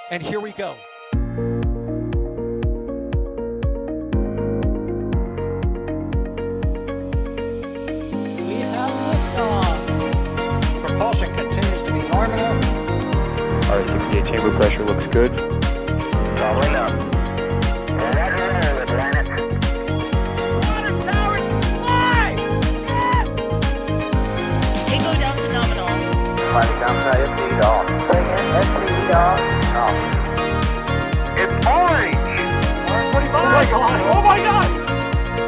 And here we go. We have liftoff. Propulsion continues to be nominal. R68 chamber pressure looks good. Following up. Roger, roger, Atlantis. Water towers, fly! Yes! Tango down to nominal. Flight downside FD off. Bring in FD off. Off. It's orange! 145. Oh my god! Oh my god!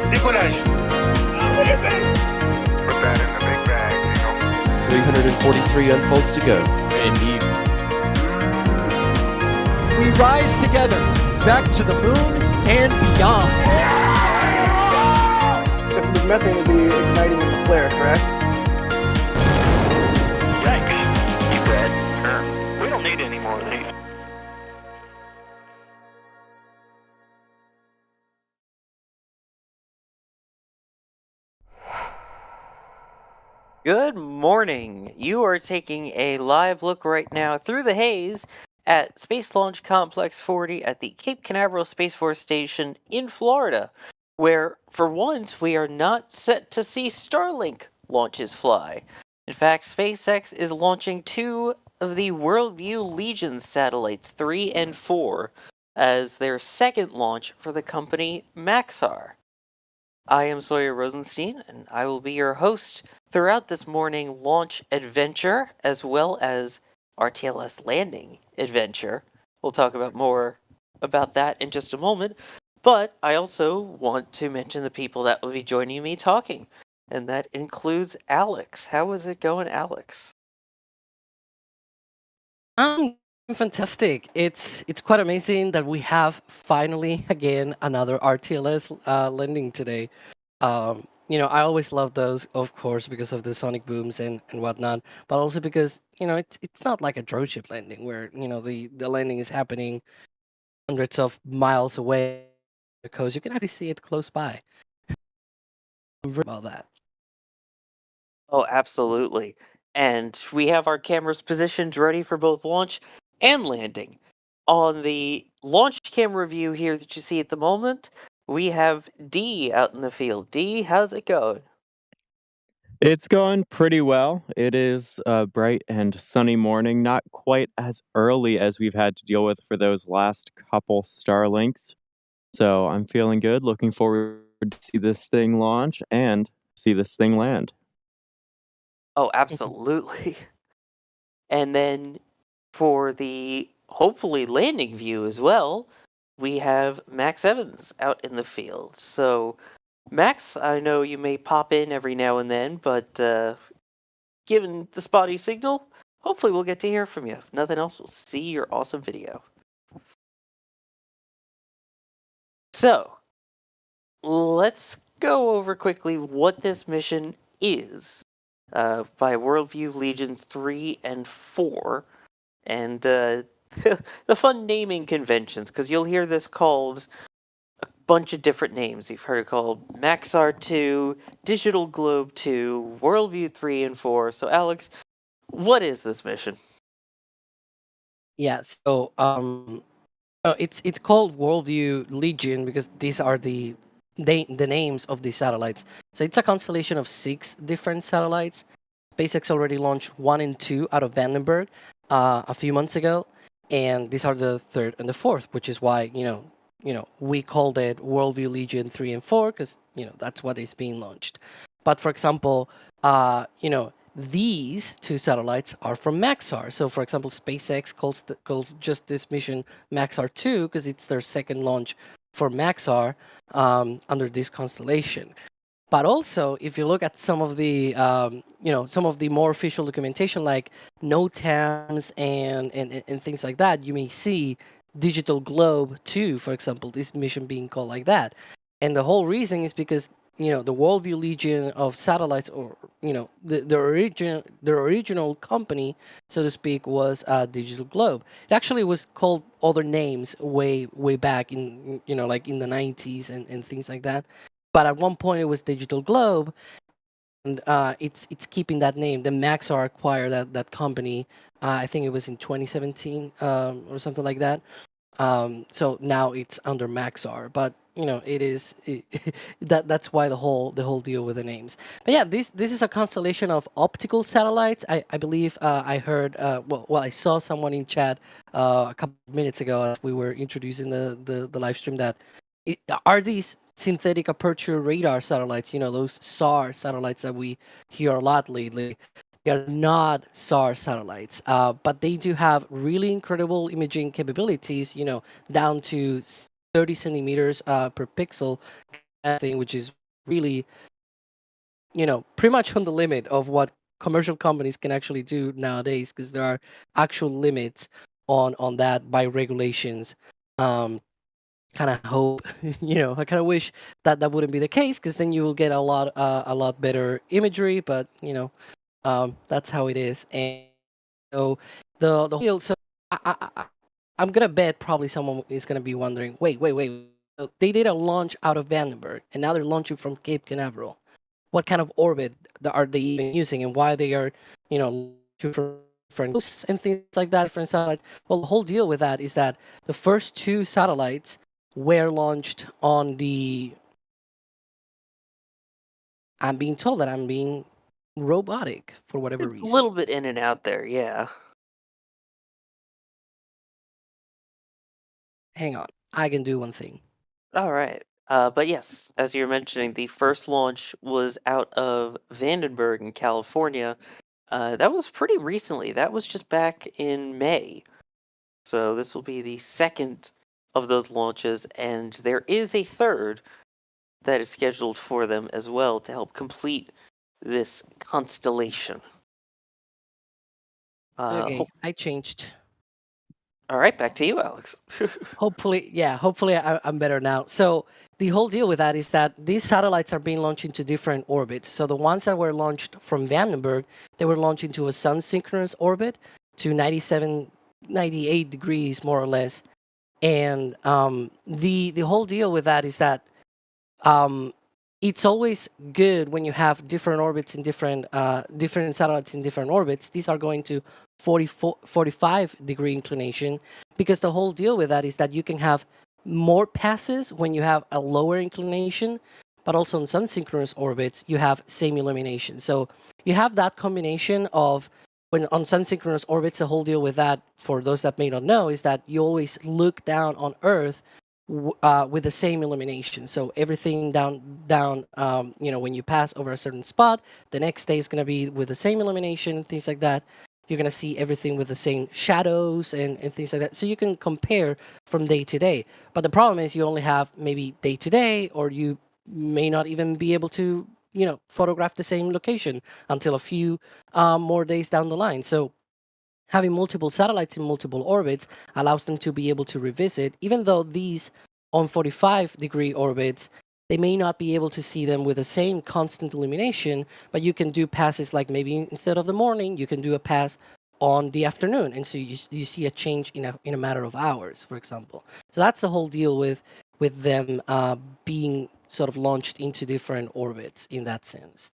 Décollage. What is it? Put that in the big bag, Eagle. 343 unfolds to go. Indeed. We rise together, back to the moon and beyond. The methane will be igniting in the flare, correct? Yikes. Keep red. Sure. We don't need any more of these. Good morning. You are taking a live look right now through the haze at Space Launch Complex 40 at the Cape Canaveral Space Force Station in Florida, where for once we are not set to see Starlink launches fly. In fact, SpaceX is launching two of the WorldView Legion satellites, 3 and 4, as their second launch for the company Maxar. I am Sawyer Rosenstein, and I will be your host throughout this morning launch adventure, as well as RTLS landing adventure. We'll talk about more about that in just a moment, but I also want to mention the people that will be joining me talking, and that includes Alex. How is it going, Alex? Fantastic. It's quite amazing that we have finally again another RTLS landing today. I always love those, of course, because of the sonic booms and whatnot, but also because it's not like a drone ship landing where the landing is happening hundreds of miles away because you can actually see it close by. I'm very about that. Oh, absolutely. And we have our cameras positioned ready for both launch and landing. On the launch camera view here that you see at the moment, we have D out in the field. D, how's it going? It's going pretty well. It is a bright and sunny morning, not quite as early as we've had to deal with for those last couple Starlinks. So I'm feeling good, looking forward to see this thing launch and see this thing land. Oh, absolutely. And then for the hopefully landing view as well, we have Max Evans out in the field. So, Max, I know you may pop in every now and then, but given the spotty signal, hopefully we'll get to hear from you. If nothing else, we'll see your awesome video. So, let's go over quickly what this mission is by WorldView Legions 3 and 4. And the fun naming conventions, because you'll hear this called a bunch of different names. You've heard it called Maxar 2, DigitalGlobe 2, WorldView 3 and 4. So, Alex, what is this mission? Yeah, so it's called WorldView Legion because these are the names of the satellites. So it's a constellation of 6 different satellites. SpaceX already launched 1 and 2 out of Vandenberg a few months ago, and these are the 3rd and the 4th, which is why we called it WorldView Legion 3 and 4 because that's what is being launched. But for example, these 2 satellites are from Maxar. So for example, SpaceX calls just this mission Maxar 2 because it's their second launch for Maxar under this constellation. But also, if you look at some of the more official documentation like NOTAMs and things like that, you may see DigitalGlobe 2, for example, this mission being called like that. And the whole reason is because the WorldView Legion of satellites, or the original company, so to speak, was DigitalGlobe. It actually was called other names way back in like in the 90s and things like that. But at one point it was DigitalGlobe, it's keeping that name. The Maxar acquired that company. I think it was in 2017 or something like that. So now it's under Maxar, but it is that's why the whole deal with the names. But yeah, this is a constellation of optical satellites. I believe I heard well I saw someone in chat a couple of minutes ago as we were introducing the live stream that are these synthetic aperture radar satellites, those SAR satellites that we hear a lot lately. They are not SAR satellites, but they do have really incredible imaging capabilities, down to 30 centimeters per pixel, thing, which is really, pretty much on the limit of what commercial companies can actually do nowadays, because there are actual limits on that by regulations. Kind of hope, I kind of wish that wouldn't be the case, because then you will get a lot better imagery, but that's how it is. And so the whole deal. So I'm gonna bet probably someone is gonna be wondering, wait. So they did a launch out of Vandenberg, and now they're launching from Cape Canaveral. What kind of orbit are they even using, and why they are, different coasts and things like that, different satellites? Well, the whole deal with that is that the first two satellites were launched on the. I'm being told that I'm being robotic for whatever A reason. little bit in and out there, yeah. Hang on, I can do one thing. All right. But yes, as you're mentioning, the first launch was out of Vandenberg in California. That was pretty recently. That was just back in May. So this will be the second of those launches, and there is a third that is scheduled for them as well to help complete this constellation. Okay, I changed. All right, back to you, Alex. Hopefully I'm better now. So the whole deal with that is that these satellites are being launched into different orbits. So the ones that were launched from Vandenberg, they were launched into a sun-synchronous orbit to 98 degrees, more or less. And the whole deal with that is that it's always good when you have different orbits in different satellites in different orbits. These are going to 45 degree inclination, because the whole deal with that is that you can have more passes when you have a lower inclination, but also in sun-synchronous orbits you have same illumination. So you have that combination of, when on sun-synchronous orbits, the whole deal with that, for those that may not know, is that you always look down on Earth with the same illumination. So everything down, when you pass over a certain spot, the next day is going to be with the same illumination, things like that. You're going to see everything with the same shadows and things like that. So you can compare from day to day. But the problem is you only have maybe day to day, or you may not even be able to, photograph the same location until a few more days down the line. So having multiple satellites in multiple orbits allows them to be able to revisit, even though these on 45 degree orbits, they may not be able to see them with the same constant illumination, but you can do passes, like maybe instead of the morning, you can do a pass on the afternoon. And so you see a change in a matter of hours, for example. So that's the whole deal with them being sort of launched into different orbits in that sense.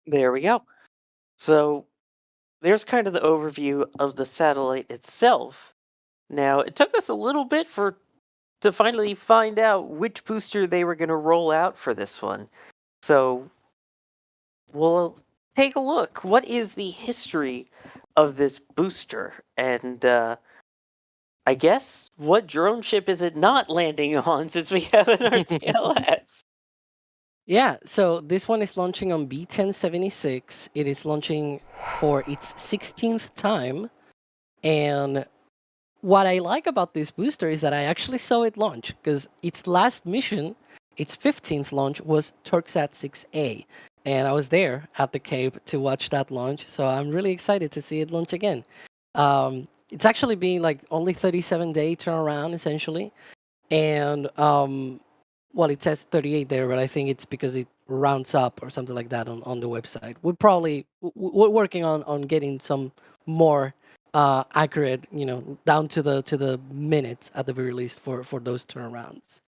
There we go. So there's kind of the overview of the satellite itself. Now, it took us a little bit to finally find out which booster they were going to roll out for this one. So we'll take a look. What is the history of this booster? And I guess, what drone ship is it not landing on, since we have an RTLS? Yeah, so this one is launching on B1076. It is launching for its 16th time. And what I like about this booster is that I actually saw it launch, because its last mission, its 15th launch, was Türksat 6A. And I was there at the Cape to watch that launch. So I'm really excited to see it launch again. It's actually been like only 37-day turnaround, essentially. And well, it says 38 there, but I think it's because it rounds up or something like that on the website. We're working on getting some more accurate, down to the minutes at the very least for those turnarounds.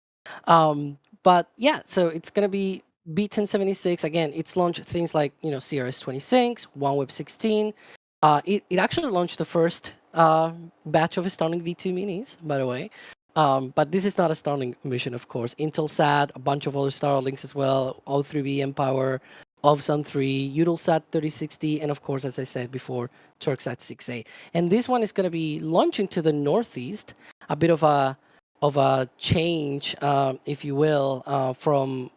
But yeah, so it's gonna be B1076, again, it's launched things like, CRS-26, OneWeb 16. It actually launched the first batch of Starlink V2 minis, by the way. But this is not a Starlink mission, of course. Intelsat, a bunch of other Starlinks as well, O3b, mPOWER, Ovzon 3, Eutelsat 3060, and of course, as I said before, Türksat 6A. And this one is going to be launching to the northeast, a bit of a change, if you will, from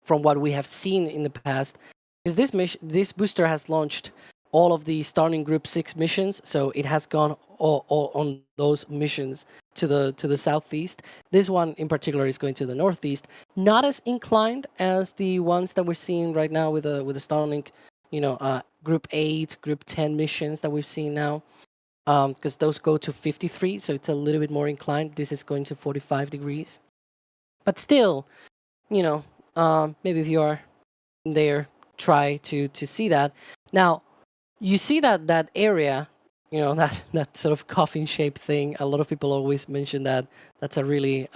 what we have seen in the past. Is this booster has launched all of the Starlink Group 6 missions, so it has gone all on those missions to the southeast. This one in particular is going to the northeast, not as inclined as the ones that we're seeing right now with the Starlink, Group 8, Group 10 missions that we've seen now, because those go to 53, so it's a little bit more inclined. This is going to 45 degrees, but still, maybe if you are there, try to see that. Now, you see that area, that sort of coffin-shaped thing. A lot of people always mention that that's a really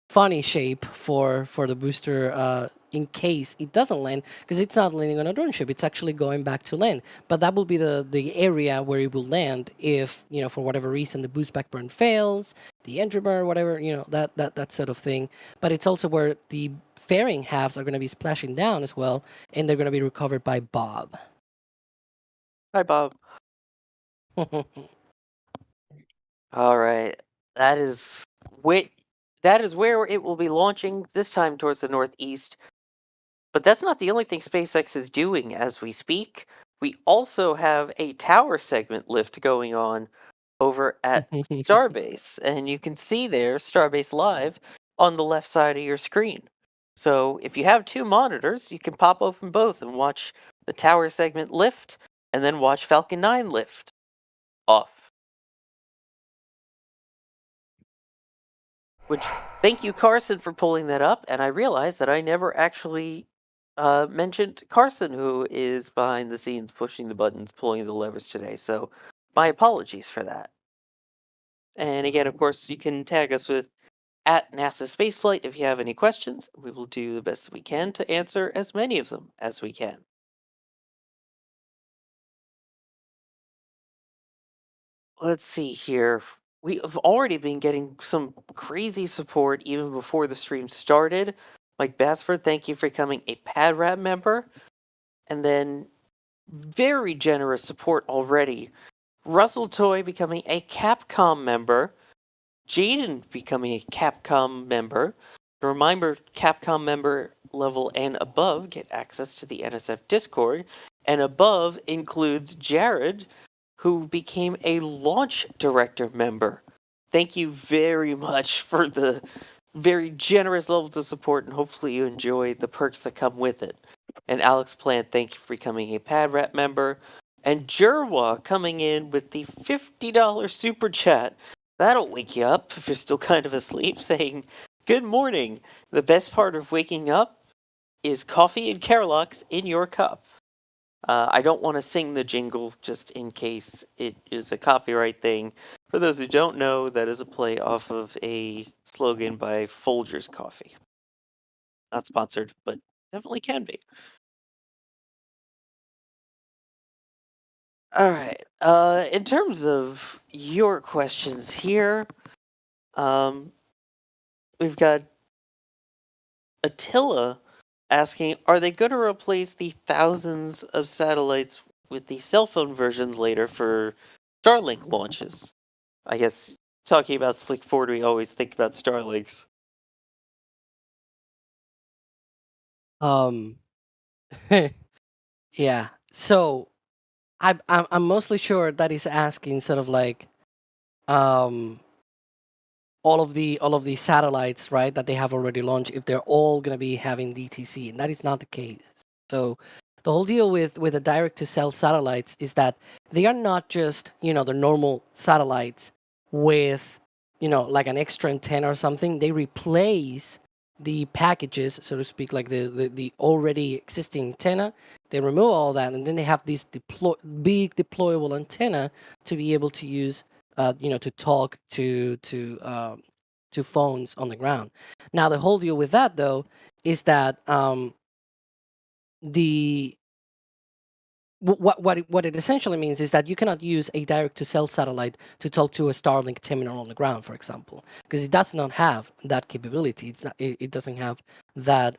funny shape for the booster in case it doesn't land, because it's not landing on a drone ship. It's actually going back to land. But that will be the area where it will land if, for whatever reason, the boost back burn fails, the entry burn, whatever, that sort of thing. But it's also where the fairing halves are going to be splashing down as well, and they're going to be recovered by Bob. Hi, Bob. All right. That is where it will be launching, this time towards the northeast. But that's not the only thing SpaceX is doing as we speak. We also have a tower segment lift going on over at Starbase. And you can see there Starbase Live on the left side of your screen. So if you have two monitors, you can pop open both and watch the tower segment lift, and then watch Falcon 9 lift off. Which, thank you, Carson, for pulling that up. And I realized that I never actually mentioned Carson, who is behind the scenes pushing the buttons, pulling the levers today. So my apologies for that. And again, of course, you can tag us with @NASA Spaceflight if you have any questions. We will do the best we can to answer as many of them as we can. Let's see here. We have already been getting some crazy support even before the stream started. Mike Bassford, thank you for becoming a PadRat member. And then very generous support already. Russell Toy becoming a Capcom member. Jaden becoming a Capcom member. Reminder, Capcom member level and above get access to the NSF Discord. And above includes Jared, who became a launch director member. Thank you very much for the very generous levels of support, and hopefully you enjoy the perks that come with it. And Alex Plant, thank you for becoming a PadRat member. And Jerwa coming in with the $50 super chat. That'll wake you up if you're still kind of asleep, saying, "Good morning. The best part of waking up is coffee and Carolux in your cup." I don't want to sing the jingle just in case it is a copyright thing. For those who don't know, that is a play off of a slogan by Folgers Coffee. Not sponsored, but definitely can be. All right. In terms of your questions here, we've got Attila asking, are they going to replace the thousands of satellites with the cell phone versions later for Starlink launches? I guess talking about Slick Ford, we always think about Starlinks. Yeah. So I'm mostly sure that he's asking sort of like all of the satellites, right, that they have already launched, if they're all going to be having DTC, and that is not the case. So the whole deal with the direct to cell satellites is that they are not just, the normal satellites with, like an extra antenna or something. They replace the packages, so to speak, like the already existing antenna. They remove all that, and then they have this big deployable antenna to be able to use, to talk to to phones on the ground. Now, the whole deal with that, though, is that what it essentially means is that you cannot use a direct-to-cell satellite to talk to a Starlink terminal on the ground, for example, because it does not have that capability. It doesn't have that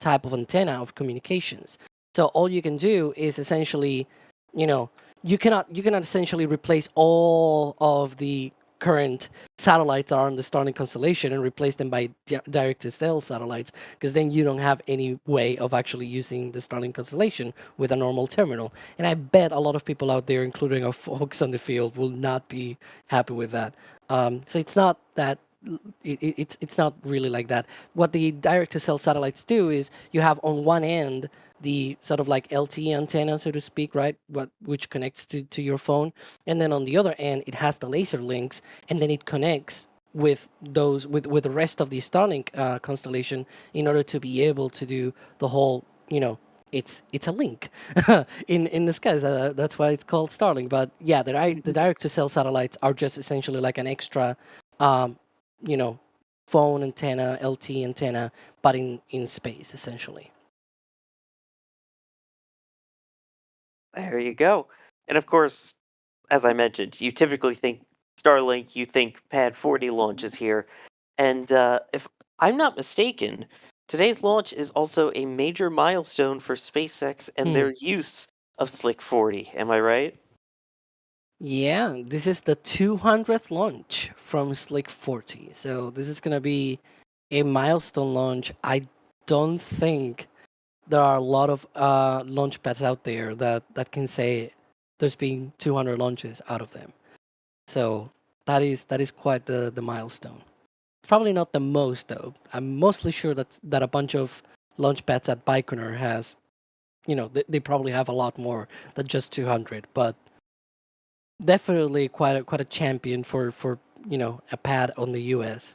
type of antenna of communications. So all you can do is essentially, you cannot essentially replace all of the current satellites that are on the Starlink constellation and replace them by direct-to-cell satellites, because then you don't have any way of actually using the Starlink constellation with a normal terminal. And I bet a lot of people out there, including our folks on the field, will not be happy with that. So it's not that it's not really like that. What the direct-to-cell satellites do is you have on one end the sort of like LTE antenna, so to speak, right? Which connects to your phone, and then on the other end it has the laser links, and then it connects with those with the rest of the Starlink constellation in order to be able to do the whole, it's a link in the skies. That's why it's called Starlink. But yeah, the direct-to-cell satellites are just essentially like an extra, phone antenna, LTE antenna, but in space essentially. There you go. And of course, as I mentioned, you typically think Starlink, you think Pad 40 launches here. And if I'm not mistaken, today's launch is also a major milestone for SpaceX and their use of Slick 40. Am I right? Yeah, this is the 200th launch from Slick 40. So this is going to be a milestone launch. I don't think there are a lot of launch pads out there that can say there's been 200 launches out of them. So that is quite the milestone. Probably not the most though. I'm mostly sure that a bunch of launch pads at Baikonur has, they probably have a lot more than just 200, but definitely quite a champion for a pad on the US.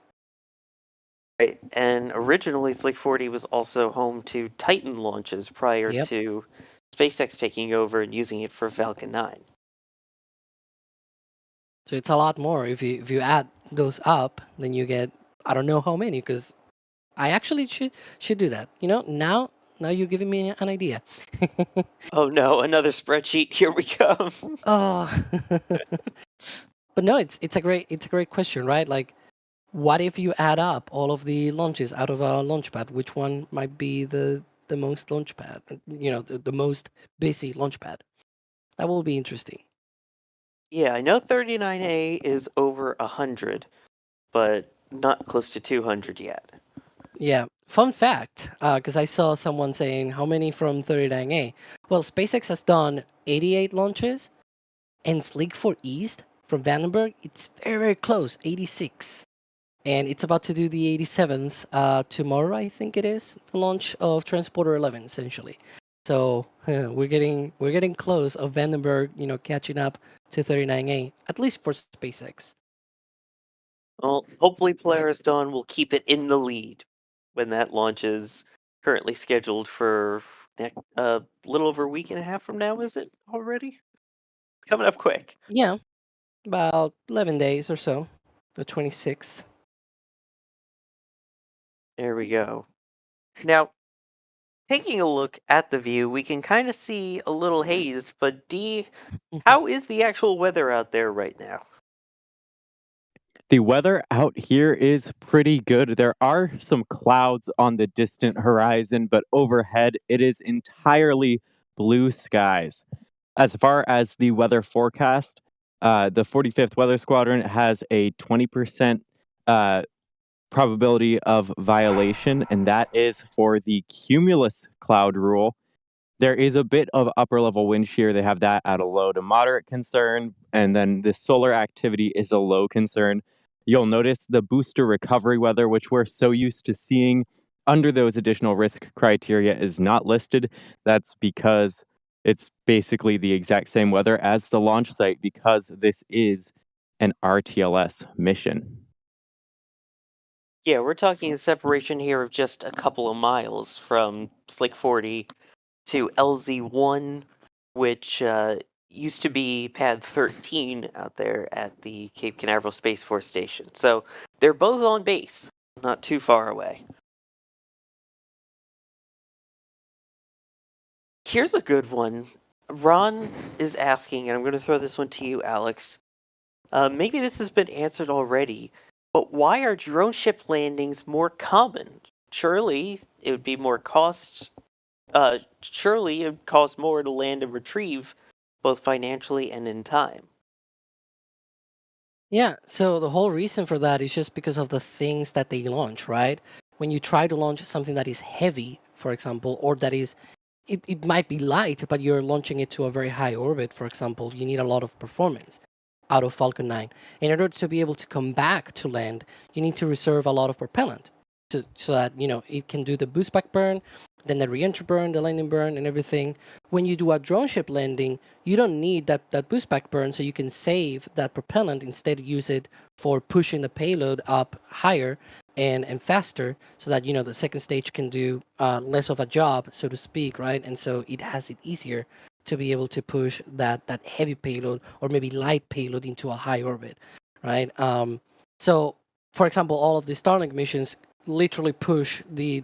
Right. And originally, Slick 40 was also home to Titan launches prior Yep. to SpaceX taking over and using it for Falcon 9. So it's a lot more. If you add those up, then you get, I don't know how many, because I actually should do that. Now you're giving me an idea. Oh no, another spreadsheet. Here we come. Oh. But no, it's a great question, right? Like, what if you add up all of the launches out of a launchpad? Which one might be the most launchpad? The most busy launchpad. That will be interesting. Yeah, I know 39A is over 100, but not close to 200 yet. Yeah. Fun fact, because I saw someone saying how many from 39A. Well, SpaceX has done 88 launches, and Sleek 4 East from Vandenberg, it's very, very close, 86. And it's about to do the 87th tomorrow, I think it is, the launch of Transporter 11, essentially. So we're getting close of Vandenberg, catching up to 39A, at least for SpaceX. Well, hopefully Polaris Dawn will keep it in the lead when that launch is currently scheduled for a little over a week and a half from now, is it already? It's coming up quick. Yeah, about 11 days or so, the 26th. There we go. Now, taking a look at the view, we can kind of see a little haze, but D, how is the actual weather out there right now? The weather out here is pretty good. There are some clouds on the distant horizon, but overhead it is entirely blue skies. As far as the weather forecast, the 45th Weather Squadron has a 20% probability of violation, and that is for the cumulus cloud rule. There is a bit of upper level wind shear. They have that at a low to moderate concern, and then the solar activity is a low concern. You'll notice the booster recovery weather, which we're so used to seeing under those additional risk criteria, is not listed. That's because it's basically the exact same weather as the launch site, because this is an RTLS mission. Yeah, we're talking a separation here of just a couple of miles from Slick 40 to LZ1, which used to be Pad 13 out there at the Cape Canaveral Space Force Station. So They're both on base, not too far away. Here's a good one. Ron is asking, and I'm going to throw this one to you, Alex. Maybe this has been answered already, but why are drone ship landings more common? Surely it would be more surely it would cost more to land and retrieve, both financially and in time. Yeah, so the whole reason for that is just because of the things that they launch, right? When you try to launch something that is heavy, for example, or that is, it might be light, but you're launching it to a very high orbit, for example, you need a lot of performance out of Falcon 9. In order to be able to come back to land, you need to reserve a lot of propellant so that, it can do the boost back burn, then the re-entry burn, the landing burn, and everything. When you do a drone ship landing, you don't need that boost back burn, so you can save that propellant, instead use it for pushing the payload up higher and faster, so that the second stage can do less of a job, so to speak, right? And so it has it easier to be able to push that heavy payload or maybe light payload into a high orbit, right? So for example, all of the Starlink missions literally push the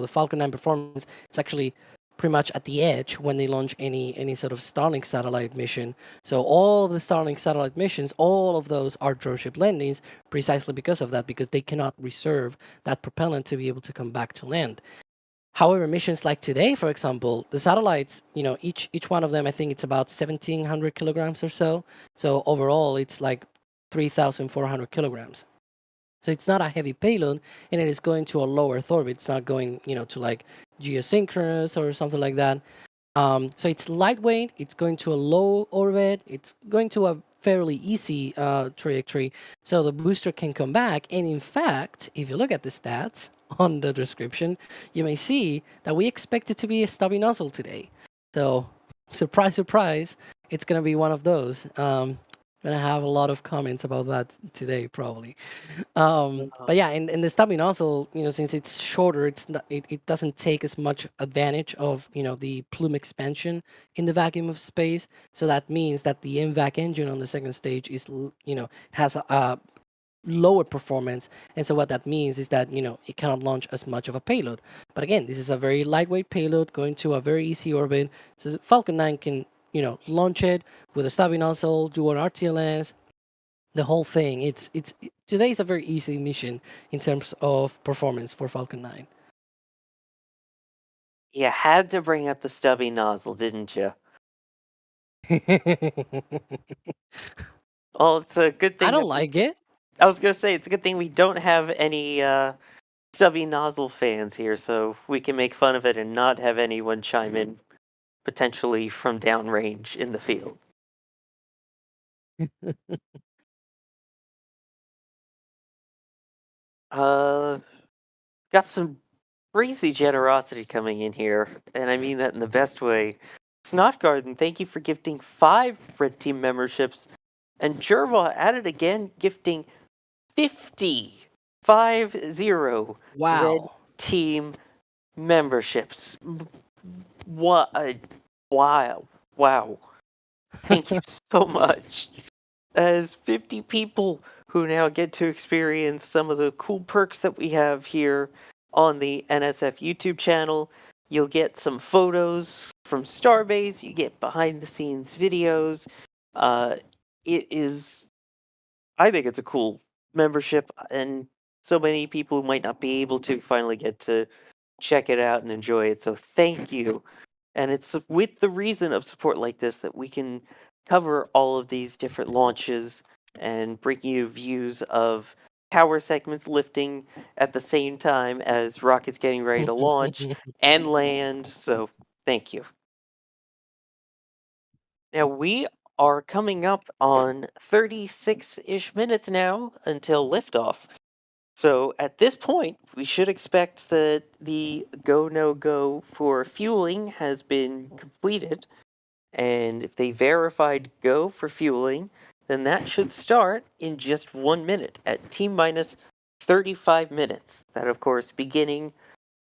Falcon 9 performance. It's actually pretty much at the edge when they launch any sort of Starlink satellite mission. So all of the Starlink satellite missions, all of those are drone ship landings, precisely because of that, because they cannot reserve that propellant to be able to come back to land. However, missions like today, for example, the satellites, each one of them, I think it's about 1,700 kilograms or so. So overall, it's like 3,400 kilograms. So it's not a heavy payload, and it is going to a low Earth orbit. It's not going, to like geosynchronous or something like that. So it's lightweight. It's going to a low orbit. It's going to a fairly easy trajectory, so the booster can come back. And in fact, if you look at the stats on the description, you may see that we expect it to be a stubby nozzle today. So surprise, surprise, it's going to be one of those. Gonna have a lot of comments about that today, probably. But yeah, and the stubby nozzle, since it's shorter, it doesn't take as much advantage of the plume expansion in the vacuum of space. So that means that the MVAC engine on the second stage is has a lower performance, and so what that means is that it cannot launch as much of a payload. But again, this is a very lightweight payload going to a very easy orbit, so Falcon 9 can launch it with a stubby nozzle, do an RTLS, the whole thing. Today is a very easy mission in terms of performance for Falcon 9. You had to bring up the stubby nozzle, didn't you? Well, it's a good thing. I don't like it. I was gonna say, it's a good thing we don't have any stubby nozzle fans here, so we can make fun of it and not have anyone chime in potentially from downrange in the field. Got some crazy generosity coming in here, and I mean that in the best way. Snotgarden, thank you for gifting 5 Red Team memberships, and Jerva at it again, gifting 50 Red Wow. Team memberships. What a wow. Thank you so much. As 50 people who now get to experience some of the cool perks that we have here on the NSF YouTube channel. You'll get some photos from Starbase, you get behind the scenes videos. I think it's a cool membership, and so many people who might not be able to finally get to check it out and enjoy it. So thank you. And it's with the reason of support like this that we can cover all of these different launches and bring you views of tower segments lifting at the same time as rockets getting ready to launch and land. So thank you. Now we are coming up on 36-ish minutes now until liftoff. So at this point, we should expect that the go, no go for fueling has been completed. And if they verified go for fueling, then that should start in just 1 minute at T-minus 35 minutes. That, of course, beginning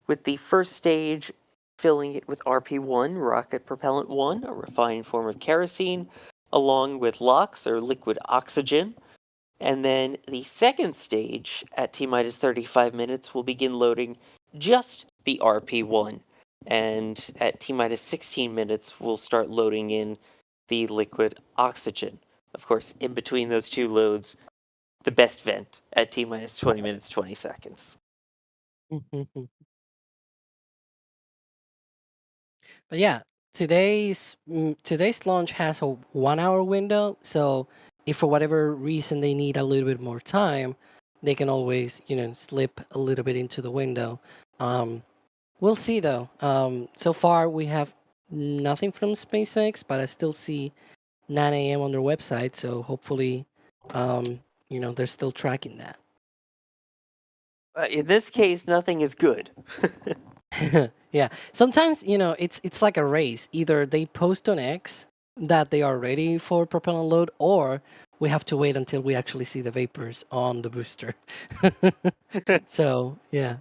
with the first stage, filling it with RP1, rocket propellant 1, a refined form of kerosene, along with LOX, or liquid oxygen. And then the second stage at T-minus 35 minutes will begin loading just the RP-1. And at T-minus 16 minutes, we'll start loading in the liquid oxygen. Of course, in between those two loads, the best vent at T-minus 20 minutes, 20 seconds. But yeah, today's launch has a 1 hour window. So if for whatever reason they need a little bit more time, they can always slip a little bit into the window. We'll see though. So far we have nothing from SpaceX, but I still see 9 a.m. on their website. So hopefully, they're still tracking that. In this case, nothing is good. Yeah, sometimes it's like a race. Either they post on X that they are ready for propellant load, or we have to wait until we actually see the vapors on the booster. So yeah,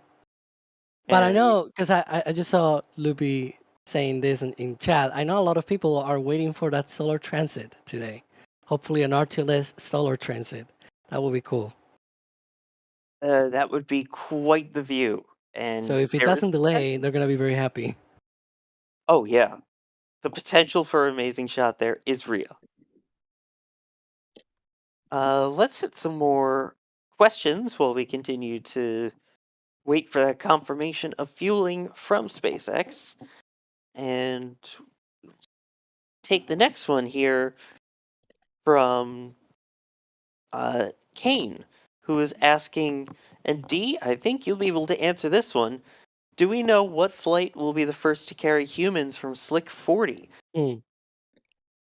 but I And know because I just saw Luby saying this in chat. I know a lot of people are waiting for that solar transit today. Hopefully, an RTLS solar transit. That would be cool. that would be quite the view. And So if it there is doesn't delay, they're gonna be very happy. Oh yeah, the potential for an amazing shot there is real. Let's hit some more questions while we continue to wait for that confirmation of fueling from SpaceX. And take the next one here from Kane, who is asking, and D, I think you'll be able to answer this one. Do we know what flight will be the first to carry humans from Slick 40?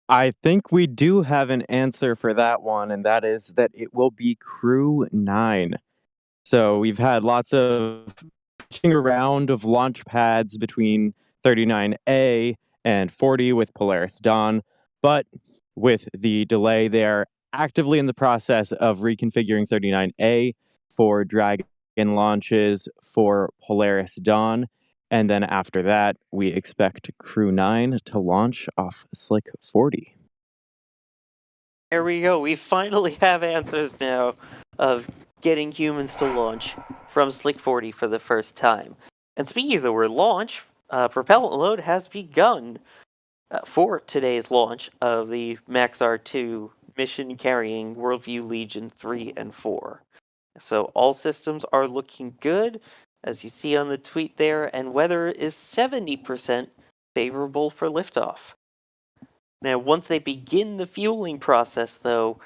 I think we do have an answer for that one, and that is that it will be Crew 9. So we've had lots of pushing around of launch pads between 39A and 40 with Polaris Dawn, but with the delay, they are actively in the process of reconfiguring 39A for Dragon launches for Polaris Dawn. And then after that, we expect Crew 9 to launch off Slick 40. There we go. We finally have answers now of getting humans to launch from Slick 40 for the first time. And speaking of the word launch, propellant load has begun for today's launch of the Maxar 2 mission carrying WorldView Legion 3 and 4. So all systems are looking good, as you see on the tweet there, and weather is 70% favorable for liftoff. Now, once they begin the fueling process, though,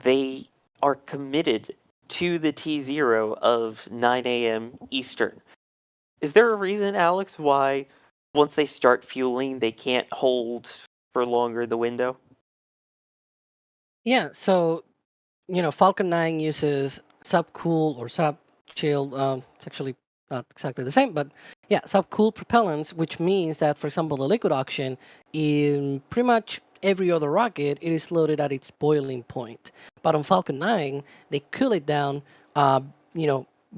they are committed to the T0 of 9 a.m. Eastern. Is there a reason, Alex, why once they start fueling, they can't hold for longer the window? Yeah, so Falcon 9 uses subcool or sub-chilled. It's actually not exactly the same, but yeah, subcool propellants, which means that, for example, the liquid oxygen in pretty much every other rocket, it is loaded at its boiling point. But on Falcon 9, they cool it down,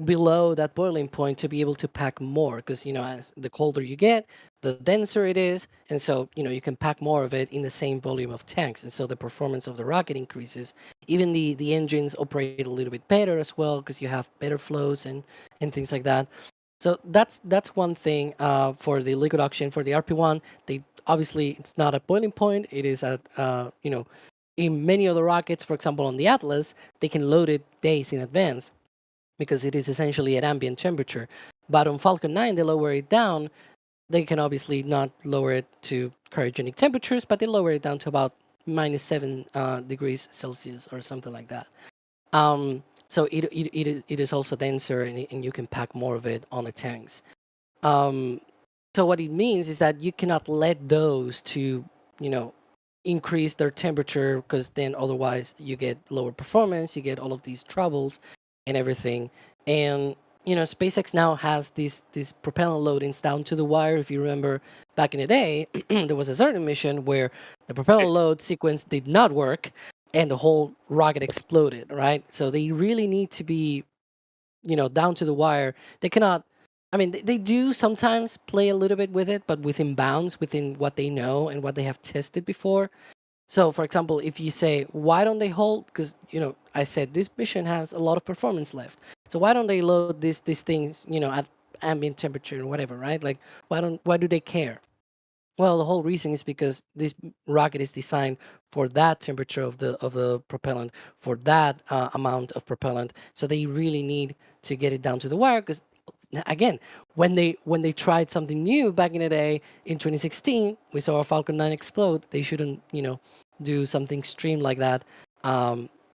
below that boiling point to be able to pack more, because as the colder you get, the denser it is, and so you can pack more of it in the same volume of tanks, and so the performance of the rocket increases. Even the engines operate a little bit better as well, because you have better flows and things like that. So that's one thing for the liquid oxygen. For the RP1, they obviously, it's not at boiling point. It is at in many other rockets, for example on the Atlas, they can load it days in advance because it is essentially at ambient temperature. But on Falcon 9, they lower it down. They can obviously not lower it to cryogenic temperatures, but they lower it down to about -7 degrees Celsius or something like that. So it is also denser, and you can pack more of it on the tanks. So what it means is that you cannot let those to increase their temperature, because then otherwise you get lower performance, you get all of these troubles and everything. And SpaceX now has these propellant loadings down to the wire. If you remember back in the day, there was a certain mission where the propellant load sequence did not work and the whole rocket exploded, right? So they really need to be down to the wire. They cannot, I mean, they do sometimes play a little bit with it, but within bounds, within what they know and what they have tested before. So, for example, if you say, why don't they hold? Because, I said this mission has a lot of performance left. So why don't they load these things, at ambient temperature or whatever, right? Like why do they care? Well, the whole reason is because this rocket is designed for that temperature of the propellant, for that amount of propellant. So they really need to get it down to the wire. Because again, when they tried something new back in the day in 2016, we saw a Falcon 9 explode. They shouldn't, do something extreme like that.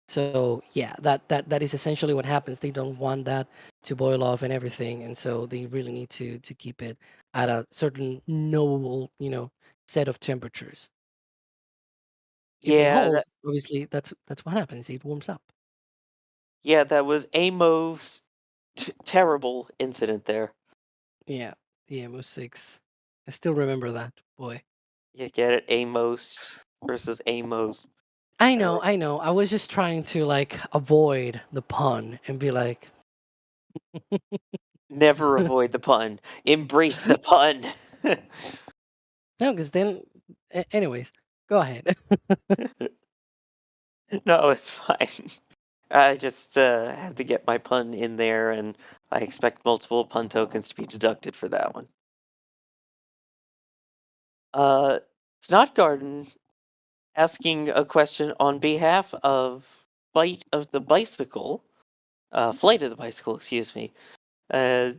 So yeah, that is essentially what happens. They don't want that to boil off and everything, and so they really need to keep it at a certain knowable, set of temperatures. If they Yeah, hold, obviously that's what happens. It warms up. that was a most terrible incident there. Yeah, the MO6. I still remember that, boy. You get it, Amos versus Amos. I know. I was just trying to avoid the pun and be like, Never avoid the pun. Embrace the pun. no, because then, anyways, go ahead. No, it's fine. I just had to get my pun in there, and I expect multiple pun tokens to be deducted for that one. Snot Garden asking a question on behalf of Flight of the Bicycle, excuse me. The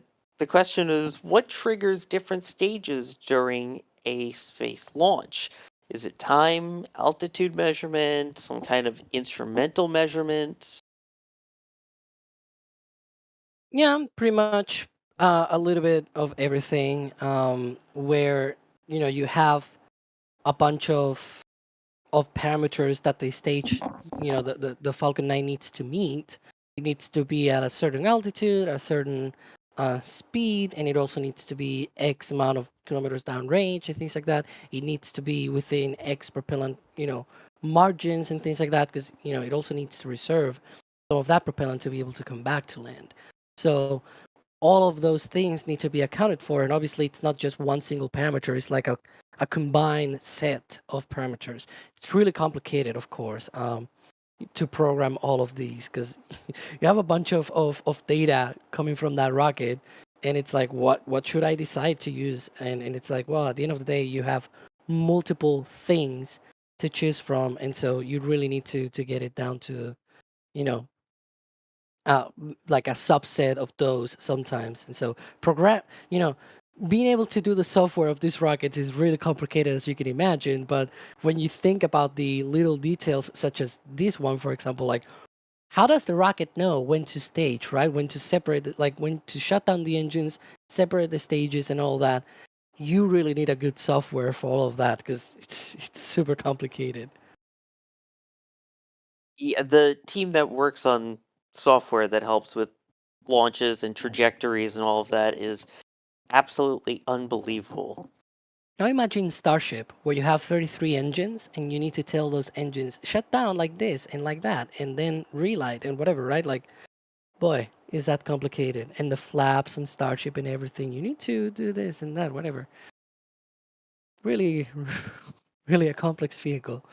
question is, what triggers different stages during a space launch? Is it time, altitude measurement, some kind of instrumental measurement? Yeah, pretty much a little bit of everything. Where you have a bunch of parameters that the stage, the Falcon 9 needs to meet. It needs to be at a certain altitude, a certain speed, and it also needs to be X amount of kilometers downrange and things like that. It needs to be within X propellant, margins and things like that, because it also needs to reserve some of that propellant to be able to come back to land. So all of those things need to be accounted for, and obviously it's not just one single parameter. It's like a combined set of parameters. It's really complicated, of course, to program all of these, because you have a bunch of data coming from that rocket, and it's like, what should I decide to use? And it's like, well, at the end of the day, you have multiple things to choose from, and so you really need to get it down to, you know like a subset of those sometimes. And so being able to do the software of these rockets is really complicated, as you can imagine. But when you think about the little details, such as this one, for example, like how does the rocket know when to stage, right? When to separate it, like when to shut down the engines, separate the stages and all that. You really need a good software for all of that, because it's super complicated. Yeah, the team that works on software that helps with launches and trajectories and all of that is absolutely unbelievable. Now imagine Starship, where you have 33 engines and you need to tell those engines shut down like this and like that, and then relight and whatever, right? Like, boy, is that complicated. And the flaps on Starship and everything, you need to do this and that, whatever. Really, really a complex vehicle.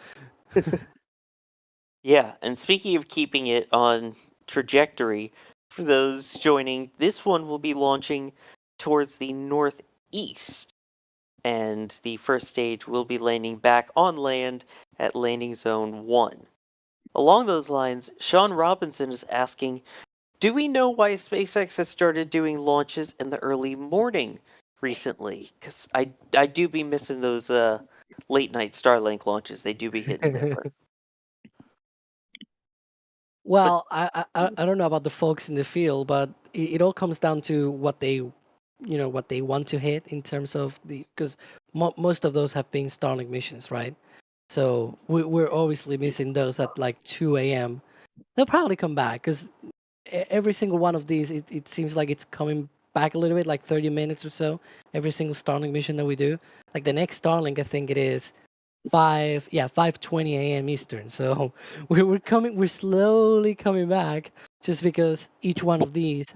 Yeah, and speaking of keeping it on trajectory, for those joining, this one will be launching towards the northeast, and the first stage will be landing back on land at Landing Zone 1. Along those lines, Sean Robinson is asking, do we know why SpaceX has started doing launches in the early morning recently? Because I do be missing those late night Starlink launches. They do be hitting different. Well, I don't know about the folks in the field, but it all comes down to what they want to hit in terms of because most of those have been Starlink missions, right? So we're obviously missing those at like 2 a.m. They'll probably come back, because every single one of these, it seems like it's coming back a little bit, like 30 minutes or so. Every single Starlink mission that we do, like the next Starlink, I think it is 5:20 a.m. Eastern. So we're slowly coming back, just because each one of these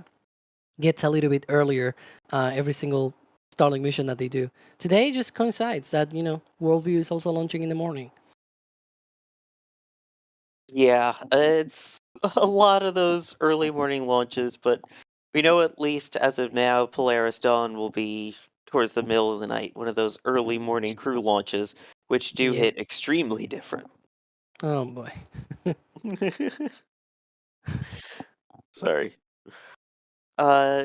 gets a little bit earlier. Every single Starlink mission that they do today just coincides that WorldView is also launching in the morning. Yeah, it's a lot of those early morning launches, but we know at least as of now, Polaris Dawn will be towards the middle of the night, one of those early morning crew launches, which do Yep. hit extremely different. Oh boy. Sorry. Uh,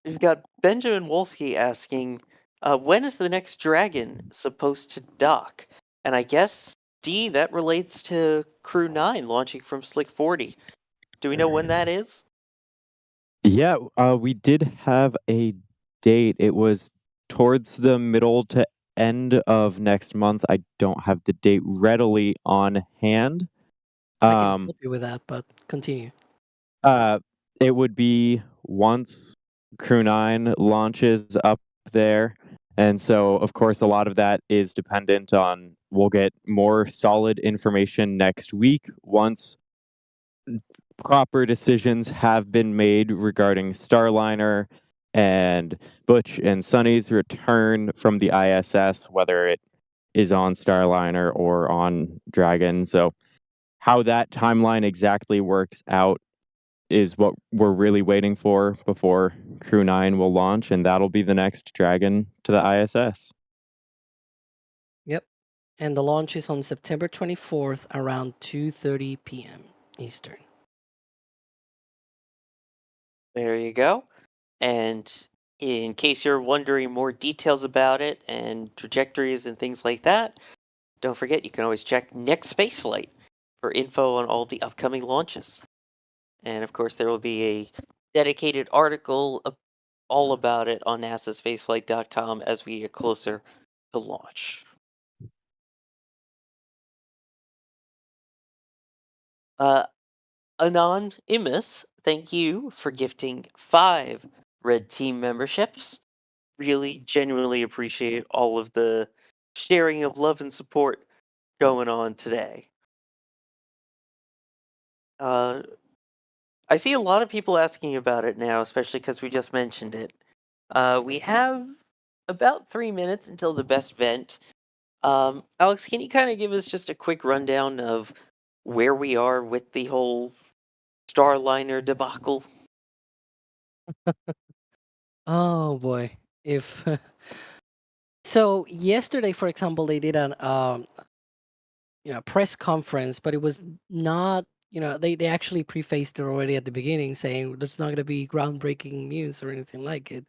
we've got Benjamin Wolski asking, when is the next Dragon supposed to dock? And I guess, D, that relates to Crew 9 launching from Slick 40. Do we know when that is? Yeah, we did have a date. It was towards the middle to end of next month. I don't have the date readily on hand. I can Um, help you with that, but continue. uh, it would be once Crew 9 launches up there. And so, of course, a lot of that is dependent on we'll get more solid information next week once proper decisions have been made regarding Starliner and Butch and Sonny's return from the ISS, whether it is on Starliner or on Dragon. So, how that timeline exactly works out is what we're really waiting for before Crew 9 will launch, and that'll be the next Dragon to the ISS. Yep. And the launch is on September 24th around 2:30 p.m. Eastern. There you go. And in case you're wondering more details about it and trajectories and things like that, don't forget you can always check Next Spaceflight for info on all the upcoming launches. And of course, there will be a dedicated article all about it on nasaspaceflight.com as we get closer to launch. Uh, Anonymous, thank you for gifting 5 Red Team memberships. Really genuinely appreciate all of the sharing of love and support going on today. Uh, I see a lot of people asking about it now, especially because we just mentioned it. We have about 3 minutes until the best vent. Alex, can you kind of give us just a quick rundown of where we are with the whole Starliner debacle? Oh boy. If so, yesterday, for example, they did an press conference, but it was not. They actually prefaced it already at the beginning, saying there's not going to be groundbreaking news or anything like it.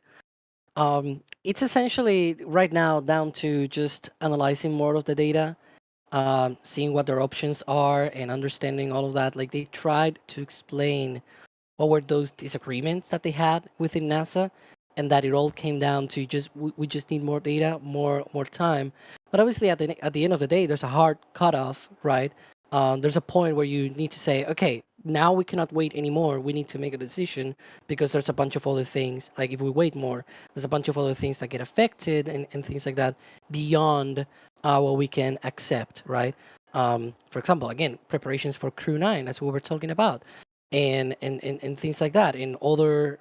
It's essentially right now down to just analyzing more of the data, seeing what their options are, and understanding all of that. Like they tried to explain what were those disagreements that they had within NASA, and that it all came down to just we just need more data, more time. But obviously, at the end of the day, there's a hard cutoff, right? There's a point where you need to say, okay, now we cannot wait anymore. We need to make a decision because there's a bunch of other things. Like if we wait more, there's a bunch of other things that get affected and things like that beyond what we can accept, right? For example, again, preparations for Crew 9, that's what we're talking about and things like that. And other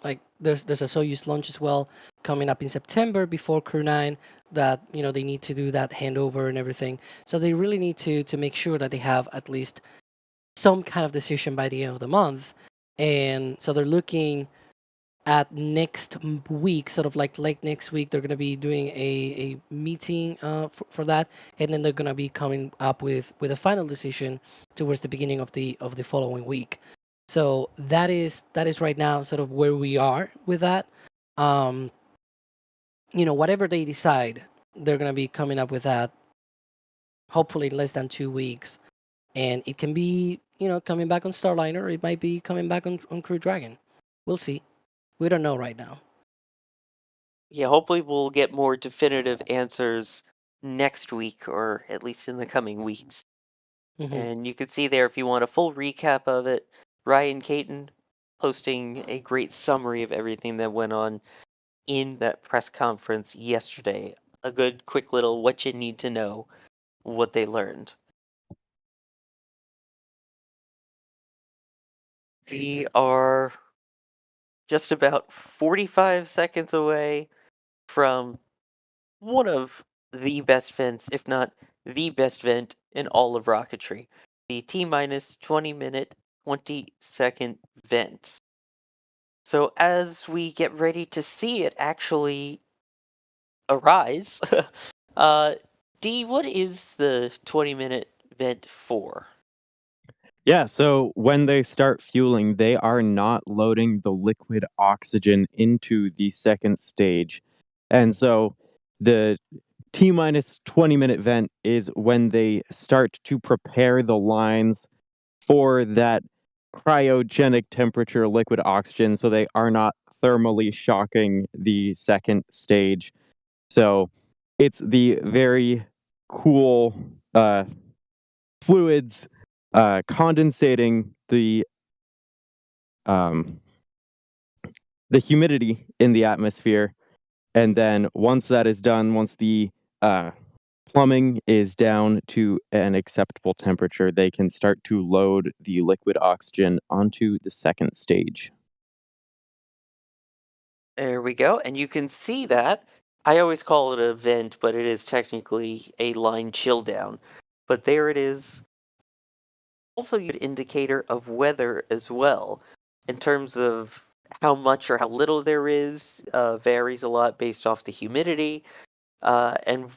like there's a Soyuz launch as well coming up in September before Crew 9 that they need to do that handover and everything. So they really need to make sure that they have at least some kind of decision by the end of the month. And so they're looking at next week, sort of like late next week, they're going to be doing a meeting for that, and then they're going to be coming up with a final decision towards the beginning of the following week. So that is right now sort of where we are with that. Um, whatever they decide, they're going to be coming up with that. Hopefully, in less than 2 weeks, and it can be coming back on Starliner, or it might be coming back on Crew Dragon. We'll see. We don't know right now. Yeah, hopefully we'll get more definitive answers next week, or at least in the coming weeks. And you can see there, if you want a full recap of it, Ryan Caton posting a great summary of everything that went on in that press conference yesterday. A good, quick little what you need to know, what they learned. We are just about 45 seconds away from one of the best vents, if not the best vent in all of rocketry. the T-minus 20-minute, 20-second vent. So as we get ready to see it actually arise, D, what is the 20-minute vent for? Yeah, so when they start fueling, they are not loading the liquid oxygen into the second stage. And so the T minus 20-minute vent is when they start to prepare the lines for that cryogenic temperature liquid oxygen so they are not thermally shocking the second stage. So it's the very cool fluids condensating um, the humidity in the atmosphere, and then once that is done, once the plumbing is down to an acceptable temperature, they can start to load the liquid oxygen onto the second stage. There we go, and you can see that. I always call it a vent, but it is technically a line chill down. But there it is. Also, an indicator of weather as well, in terms of how much or how little there is, varies a lot based off the humidity, and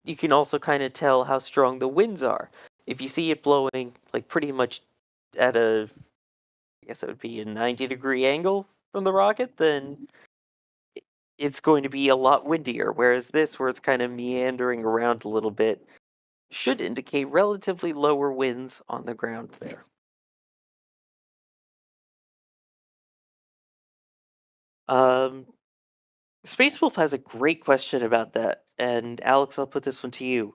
you can also kind of tell how strong the winds are. If you see it blowing like pretty much at I guess it would be a 90-degree angle from the rocket, then it's going to be a lot windier. Whereas this, where it's kind of meandering around a little bit, should indicate relatively lower winds on the ground there. Space Wolf has a great question about that, and Alex, I'll put this one to you.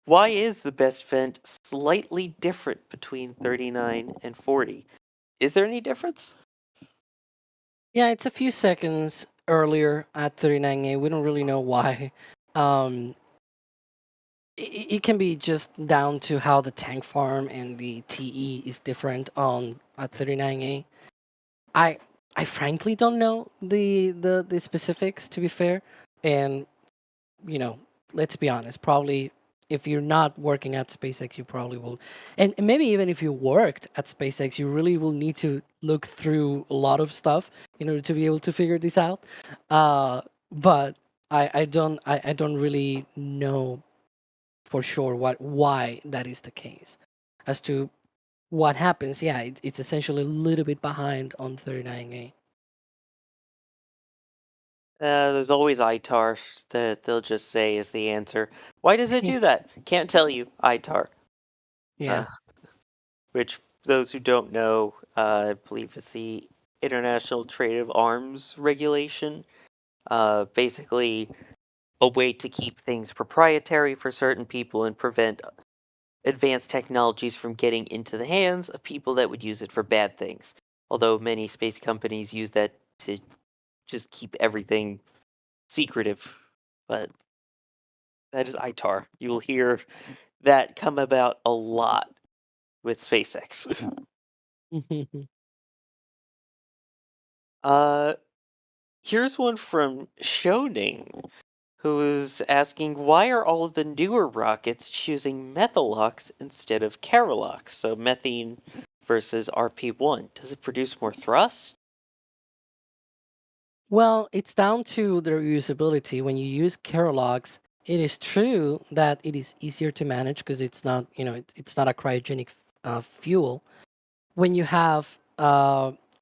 Why is the best vent slightly different between 39 and 40? Is there any difference? Yeah, it's a few seconds earlier at 39A. We don't really know why. Um, it can be just down to how the tank farm and the TE is different on at 39A. I frankly don't know the specifics, to be fair. And let's be honest, probably if you're not working at SpaceX, you probably will. And maybe even if you worked at SpaceX, you really will need to look through a lot of stuff in order to be able to figure this out. But I don't really know for sure why that is the case. As to what happens, yeah, it's essentially a little bit behind on 39A. There's always ITAR that they'll just say is the answer. Why does it do that? Can't tell you, ITAR. Yeah. Which, those who don't know, I believe is the International Trade of Arms Regulation. Basically, a way to keep things proprietary for certain people and prevent advanced technologies from getting into the hands of people that would use it for bad things. Although many space companies use that to just keep everything secretive. But that is ITAR. You will hear that come about a lot with SpaceX. Here's one from Shoning, who is asking, why are all of the newer rockets choosing methalox instead of Keralox? So methane versus RP1. Does it produce more thrust? Well, it's down to their usability. When you use Keralox, it is true that it is easier to manage because it's not, it's not a cryogenic fuel. When you have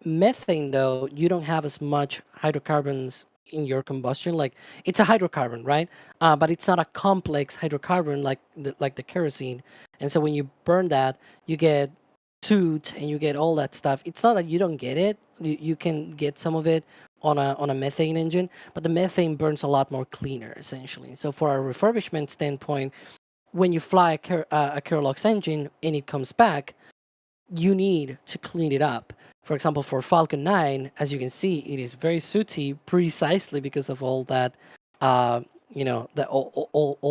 methane, though, you don't have as much hydrocarbons in your combustion. Like, it's a hydrocarbon, right? But it's not a complex hydrocarbon like the kerosene. And so when you burn that, you get soot and you get all that stuff. It's not that you don't get it. You can get some of it on a methane engine, but the methane burns a lot more cleaner, essentially. So for a refurbishment standpoint, when you fly a Keralox engine and it comes back, you need to clean it up. For example, for Falcon 9, as you can see, it is very sooty precisely because of all that, all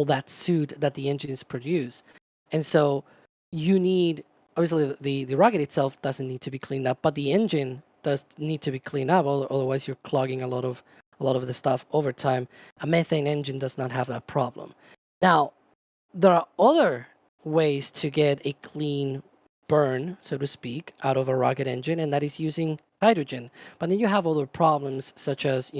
that soot that the engines produce. And so you need, obviously, the rocket itself doesn't need to be cleaned up, but the engine does need to be cleaned up. Otherwise, you're clogging a lot of the stuff over time. A methane engine does not have that problem. Now, there are other ways to get a clean burn, so to speak, out of a rocket engine, and that is using hydrogen. But then you have other problems such as,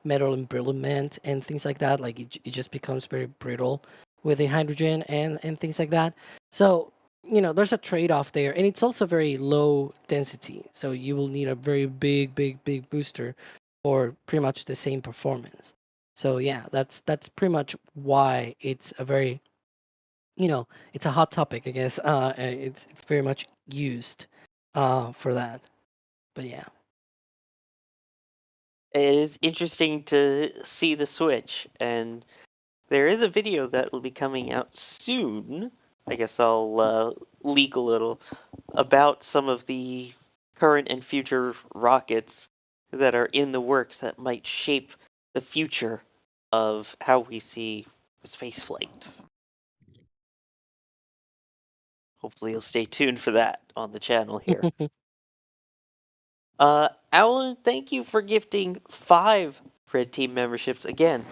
metal embrittlement and things like that. Like it just becomes very brittle with the hydrogen and things like that. So, there's a trade-off there, and it's also very low density. So you will need a very big booster for pretty much the same performance. So yeah, that's pretty much why it's a very, it's a hot topic, I guess. It's very much used for that. But yeah. It is interesting to see the switch, and there is a video that will be coming out soon. I guess I'll leak a little about some of the current and future rockets that are in the works that might shape the future of how we see spaceflight. Hopefully you'll stay tuned for that on the channel here. Alan, thank you for gifting 5 Red Team memberships. Again,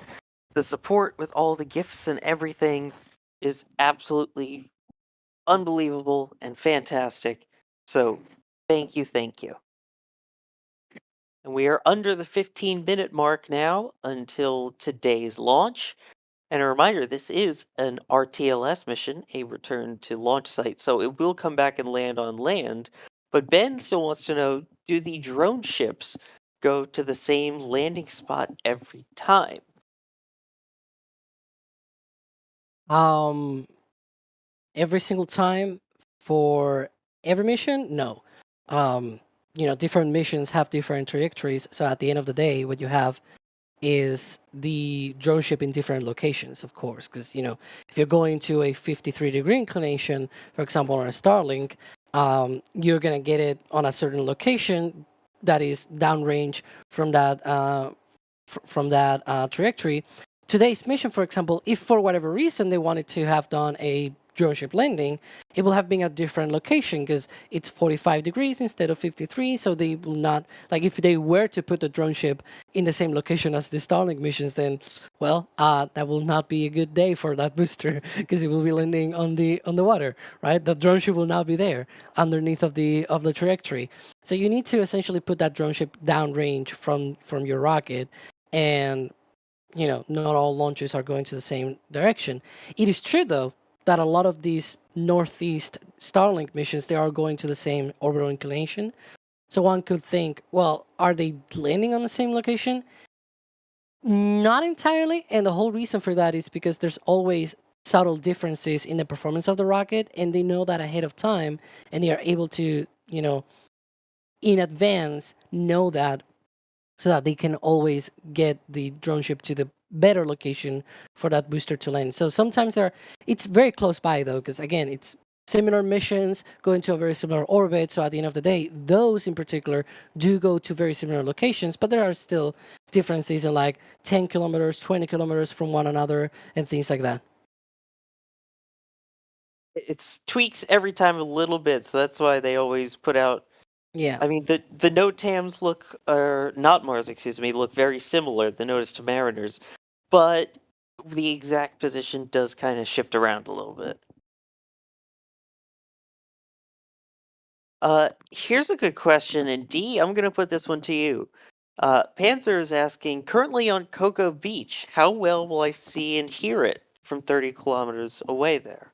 the support with all the gifts and everything is absolutely unbelievable and fantastic. So, thank you, thank you. And we are under the 15-minute mark now until today's launch. And a reminder, this is an RTLS mission, a return to launch site, so it will come back and land on land. But Ben still wants to know, do the drone ships go to the same landing spot every time? Every single time for every mission? No. Different missions have different trajectories. So at the end of the day, what you have is the drone ship in different locations, of course, because if you're going to a 53-degree inclination, for example, on a Starlink, you're gonna get it on a certain location that is downrange from that trajectory. Today's mission, for example, if for whatever reason they wanted to have done a drone ship landing, it will have been a different location because it's 45 degrees instead of 53. So they will not, like, if they were to put the drone ship in the same location as the Starlink missions, then, well, that will not be a good day for that booster because it will be landing on the water, right? The drone ship will not be there underneath of the trajectory. So you need to essentially put that drone ship downrange from your rocket, and not all launches are going to the same direction. It is true, though, that a lot of these northeast Starlink missions, they are going to the same orbital inclination. So one could think, well, are they landing on the same location? Not entirely, and the whole reason for that is because there's always subtle differences in the performance of the rocket, and they know that ahead of time, and they are able to, in advance know that, so that they can always get the drone ship to the better location for that booster to land. So sometimes it's very close by, though, because again, it's similar missions going to a very similar orbit. So at the end of the day, those in particular do go to very similar locations, but there are still differences in like 10 kilometers, 20 kilometers from one another and things like that. It's tweaks every time a little bit, so that's why they always put out. Yeah. I mean, the NOTAMs look, or not Mars, excuse me, look very similar, the Notice to Mariners, but the exact position does kind of shift around a little bit. Here's a good question, and D, I'm going to put this one to you. Panzer is asking, currently on Cocoa Beach, how well will I see and hear it from 30 kilometers away there?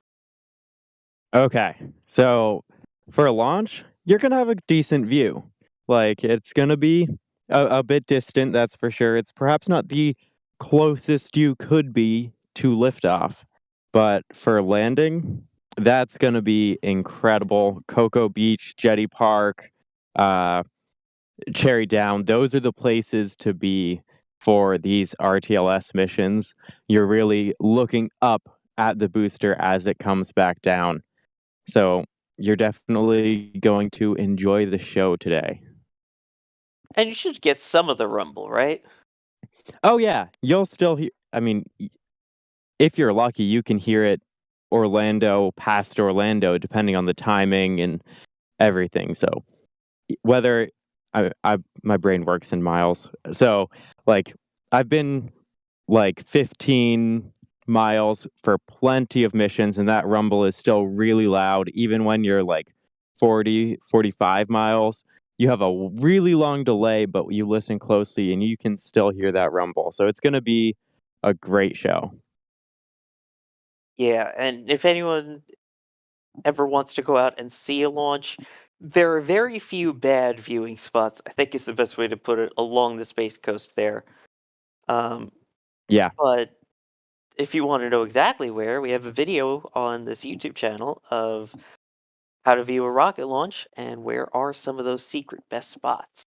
Okay, so for a launch, you're gonna have a decent view. Like, it's gonna be a bit distant, that's for sure. It's perhaps not the closest you could be to liftoff, but for landing, that's gonna be incredible. Cocoa Beach, Jetty Park, Cherry Down, those are the places to be for these RTLS missions. You're really looking up at the booster as it comes back down. So you're definitely going to enjoy the show today. And you should get some of the rumble, right? Oh yeah, you'll still hear. I mean, if you're lucky, you can hear it past Orlando, depending on the timing and everything. So whether my brain works in miles, so like I've been like 15 miles for plenty of missions, and that rumble is still really loud, even when you're like 40, 45 miles. You have a really long delay, but you listen closely and you can still hear that rumble. So it's going to be a great show. Yeah, and if anyone ever wants to go out and see a launch, there are very few bad viewing spots, I think is the best way to put it, along the Space Coast there. Um, Yeah. but if you want to know exactly where, we have a video on this YouTube channel of how to view a rocket launch and where are some of those secret best spots.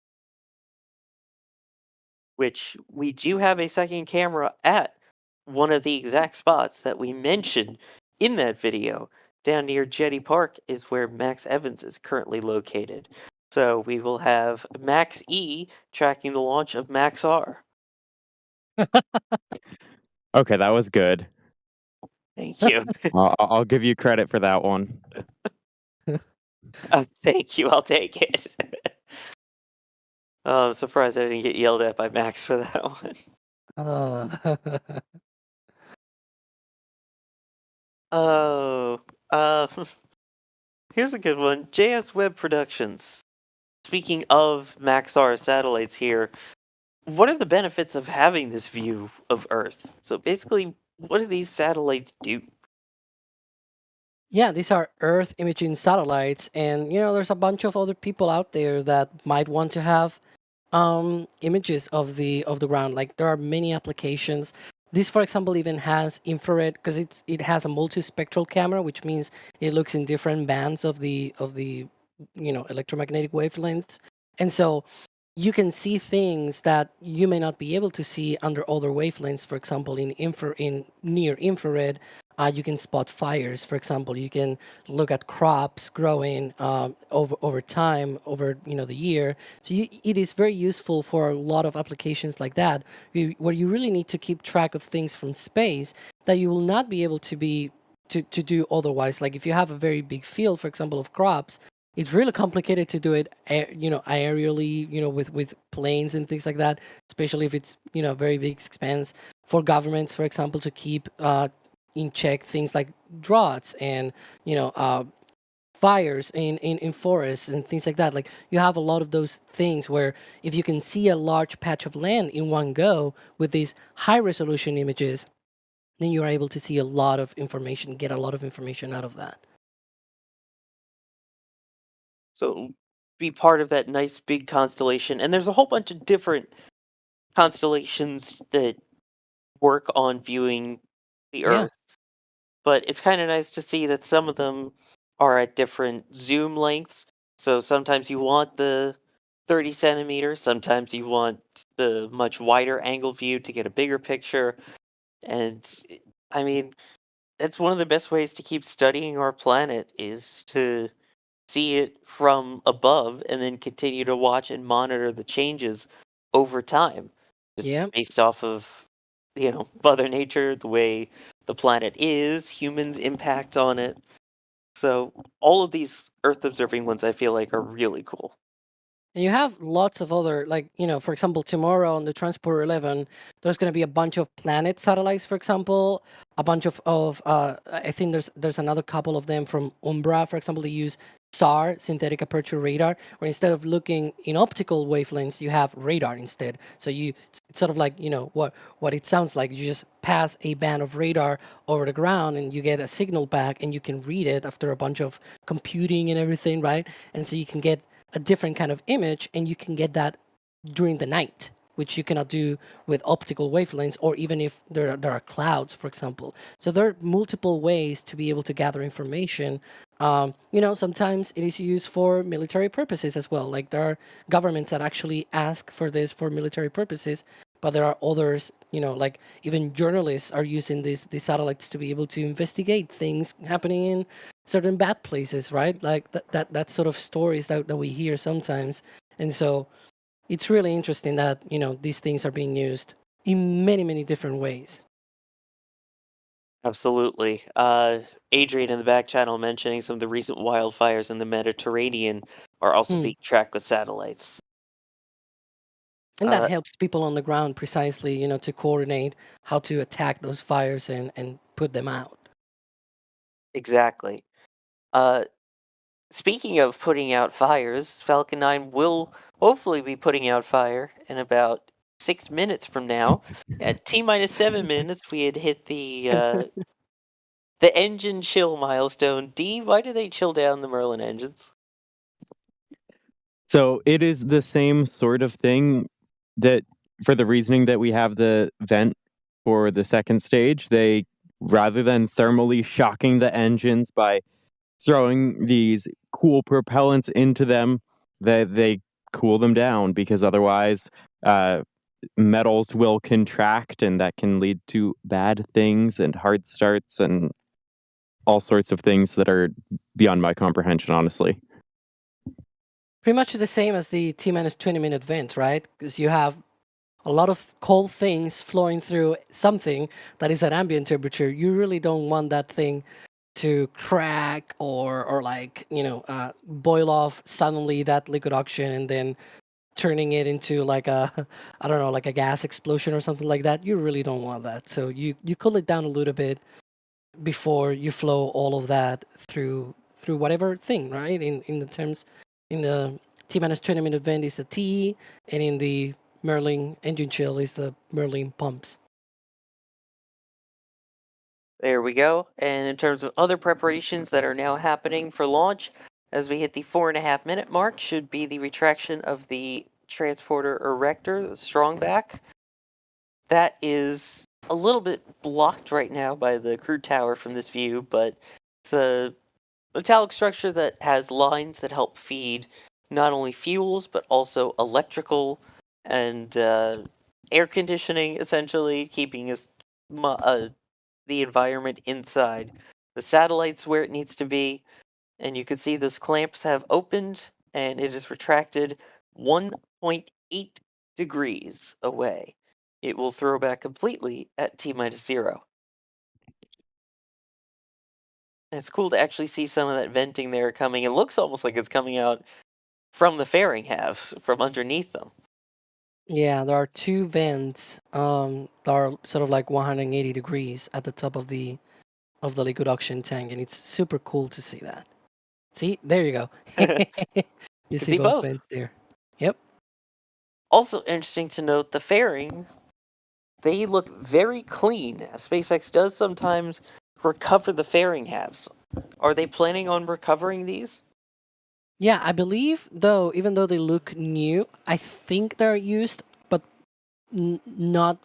Which we do have a second camera at one of the exact spots that we mentioned in that video. Down near Jetty Park is where Max Evans is currently located. So we will have Max E tracking the launch of Max R. Okay, that was good. Thank you. I'll give you credit for that one. Thank you, I'll take it. I'm surprised I didn't get yelled at by Max for that one. Oh, uh, here's a good one. JS Web Productions. Speaking of Maxar satellites here, what are the benefits of having this view of Earth? So basically, what do these satellites do? Yeah, these are Earth imaging satellites, and there's a bunch of other people out there that might want to have images of the ground. Like there are many applications. This, for example, even has infrared because it has a multispectral camera, which means it looks in different bands of the electromagnetic wavelengths, and so you can see things that you may not be able to see under other wavelengths. For example, in near infrared, you can spot fires. For example, you can look at crops growing over time, over the year. So it is very useful for a lot of applications like that, where you really need to keep track of things from space that you will not be able to do otherwise. Like if you have a very big field, for example, of crops, it's really complicated to do it, aerially, with planes and things like that, especially if it's, very big expense for governments, for example, to keep in check things like droughts and, fires in forests and things like that. Like you have a lot of those things where if you can see a large patch of land in one go with these high resolution images, then you are able to see a lot of information, get a lot of information out of that. So be part of that nice big constellation. And there's a whole bunch of different constellations that work on viewing the Yeah. Earth. But it's kind of nice to see that some of them are at different zoom lengths. So sometimes you want the 30 centimeters, sometimes you want the much wider angle view to get a bigger picture. And I mean, that's one of the best ways to keep studying our planet is to see it from above and then continue to watch and monitor the changes over time. Just Yeah. based off of, Mother Nature, the way the planet is, humans' impact on it. So all of these Earth observing ones I feel like are really cool. And you have lots of other, like, for example, tomorrow on the Transporter 11, there's going to be a bunch of planet satellites, for example, a bunch of I think there's another couple of them from Umbra, for example, they use SAR, synthetic aperture radar, where instead of looking in optical wavelengths, you have radar instead. So it's sort of like, what it sounds like. You just pass a band of radar over the ground and you get a signal back and you can read it after a bunch of computing and everything, right? And so you can get a different kind of image, and you can get that during the night, which you cannot do with optical wavelengths, or even if there are clouds, for example. So there are multiple ways to be able to gather information. Sometimes it is used for military purposes as well. Like there are governments that actually ask for this for military purposes, but there are others, like even journalists are using these satellites to be able to investigate things happening in certain bad places, right? Like that sort of stories that we hear sometimes. And so it's really interesting that, these things are being used in many, many different ways. Absolutely. Adrian in the back channel mentioning some of the recent wildfires in the Mediterranean are also Hmm. being tracked with satellites. And that helps people on the ground precisely, to coordinate how to attack those fires and put them out. Exactly. Speaking of putting out fires, Falcon 9 will hopefully be putting out fire in about 6 minutes from now. At T-minus 7 minutes, we had hit the engine chill milestone. D, why do they chill down the Merlin engines? So it is the same sort of thing that, for the reasoning that we have the vent for the second stage, they, rather than thermally shocking the engines by throwing these cool propellants into them, they cool them down, because otherwise metals will contract, and that can lead to bad things and hard starts and all sorts of things that are beyond my comprehension, honestly. Pretty much the same as the T-minus 20-minute vent, right? Because you have a lot of cold things flowing through something that is at ambient temperature. You really don't want that thing to crack or like, boil off suddenly, that liquid oxygen, and then turning it into like a, I don't know, like a gas explosion or something like that. You really don't want that. So you cool it down a little bit before you flow all of that through whatever thing, right? In the T-minus 20-minute vent is the T, and in the Merlin engine chill is the Merlin pumps. There we go. And in terms of other preparations that are now happening for launch, as we hit the 4.5 minute mark, should be the retraction of the transporter erector, the strongback. That is a little bit blocked right now by the crew tower from this view, but it's a metallic structure that has lines that help feed not only fuels, but also electrical and air conditioning, essentially, keeping us the environment inside. The satellite's where it needs to be, and you can see those clamps have opened, and it is retracted 1.8 degrees away. It will throw back completely at T-minus 0. And it's cool to actually see some of that venting there coming. It looks almost like it's coming out from the fairing halves, from underneath them. Yeah, there are two vents that are sort of like 180 degrees at the top of the liquid oxygen tank, and it's super cool to see that. See, there you go. You see both vents there. Yep. Also interesting to note, the fairing, they look very clean. SpaceX does sometimes recover the fairing halves. Are they planning on recovering these? Yeah, I believe, though, even though they look new, I think they're used, but not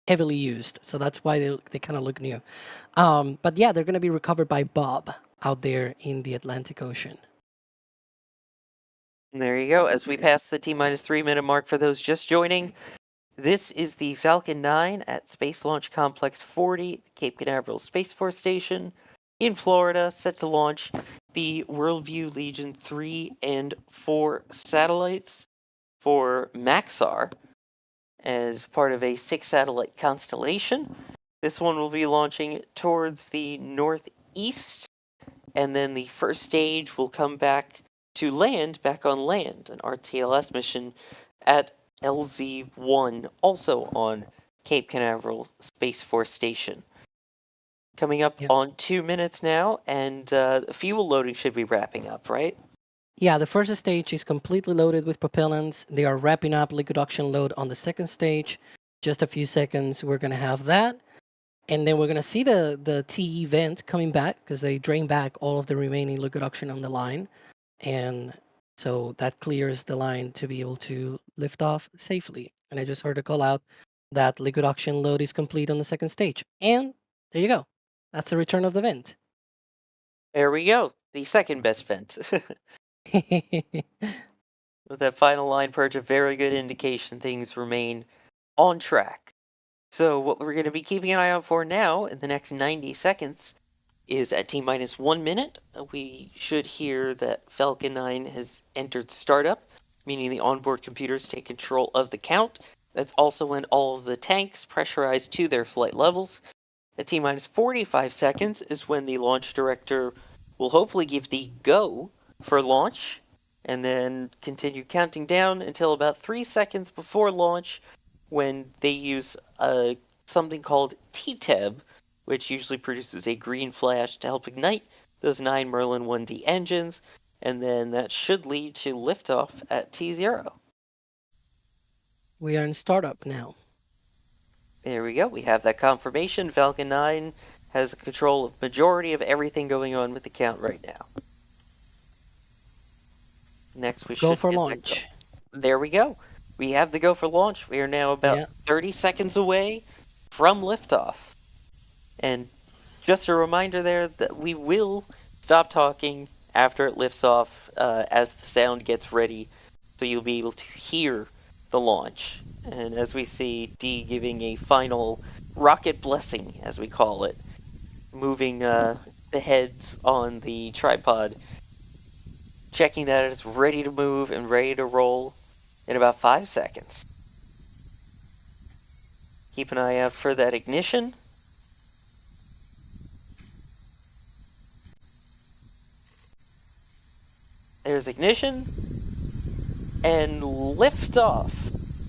heavily used. So that's why they kind of look new. But yeah, they're going to be recovered by Bob out there in the Atlantic Ocean. And there you go. As we pass the T-minus 3 minute mark for those just joining, this is the Falcon 9 at Space Launch Complex 40, Cape Canaveral Space Force Station in Florida, set to launch the WorldView Legion 3 and 4 satellites for Maxar as part of a 6-satellite constellation. This one will be launching towards the northeast, and then the first stage will come back to land, back on land, an RTLS mission at LZ-1, also on Cape Canaveral Space Force Station. Coming up on 2 minutes now, and fuel loading should be wrapping up, right? Yeah, the first stage is completely loaded with propellants. They are wrapping up liquid oxygen load on the second stage. Just a few seconds, we're going to have that. And then we're going to see the TE vent coming back, because they drain back all of the remaining liquid oxygen on the line. And so that clears the line to be able to lift off safely. And I just heard a call out that liquid oxygen load is complete on the second stage. And there you go. That's the return of the vent. There we go. The second best vent. With that final line purge, a very good indication things remain on track. So what we're going to be keeping an eye out for now in the next 90 seconds is at T-minus 1 minute, we should hear that Falcon 9 has entered startup, meaning the onboard computers take control of the count. That's also when all of the tanks pressurize to their flight levels. At T-minus 45 seconds is when the launch director will hopefully give the go for launch. and then continue counting down until about 3 seconds before launch, when they use something called TTEB, which usually produces a green flash to help ignite those 9 Merlin 1D engines, and then that should lead to liftoff at T0. We are in startup now. There we go. We have that confirmation. Falcon 9 has control of majority of everything going on with the count right now. Next, we Go should for get that launch. go. There we go. We have the go for launch. We are now about 30 seconds away from liftoff. And just a reminder there that we will stop talking after it lifts off as the sound gets ready, so you'll be able to hear the launch. And as we see D giving a final rocket blessing, as we call it, moving the heads on the tripod, checking that it's ready to move and ready to roll in about 5 seconds. Keep an eye out for that ignition. There's ignition and liftoff.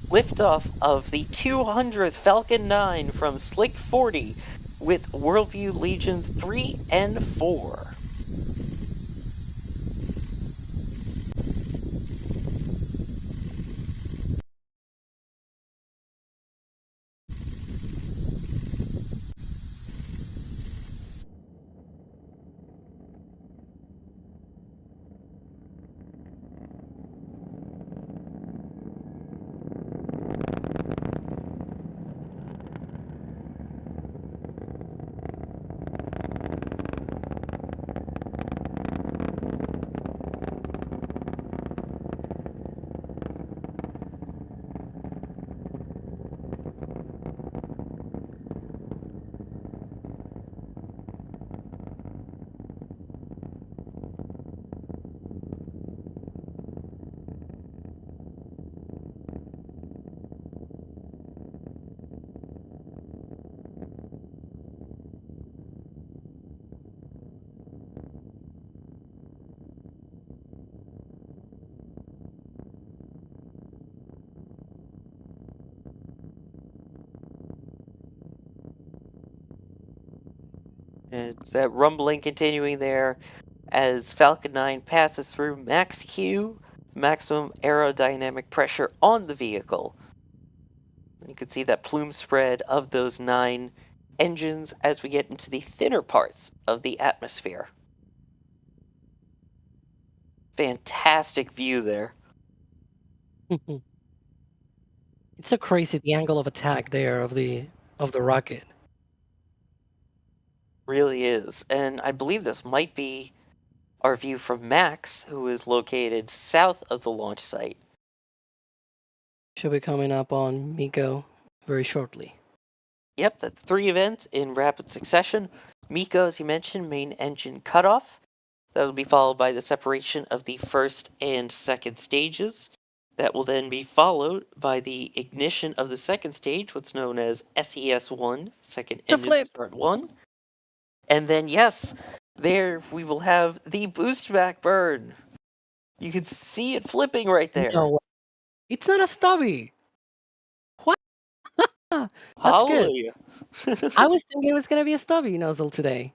Liftoff of the 200th Falcon 9 from Slick 40 with WorldView Legions 3 and 4. And it's that rumbling continuing there as Falcon 9 passes through max Q, maximum aerodynamic pressure on the vehicle. And you can see that plume spread of those 9 engines as we get into the thinner parts of the atmosphere. Fantastic view there. It's so crazy, the angle of attack there of the rocket. Really is. And I believe this might be our view from Max, who is located south of the launch site. Should be coming up on Miko very shortly. Yep, the 3 events in rapid succession. Miko, as you mentioned, main engine cutoff. That will be followed by the separation of the first and second stages. That will then be followed by the ignition of the second stage, what's known as SES-1, second The engine flip! start 1. And then, yes, there we will have the boost back burn. You can see it flipping right there. No way. It's not a stubby. What? That's good. Hallelujah. I was thinking it was gonna be a stubby nozzle today.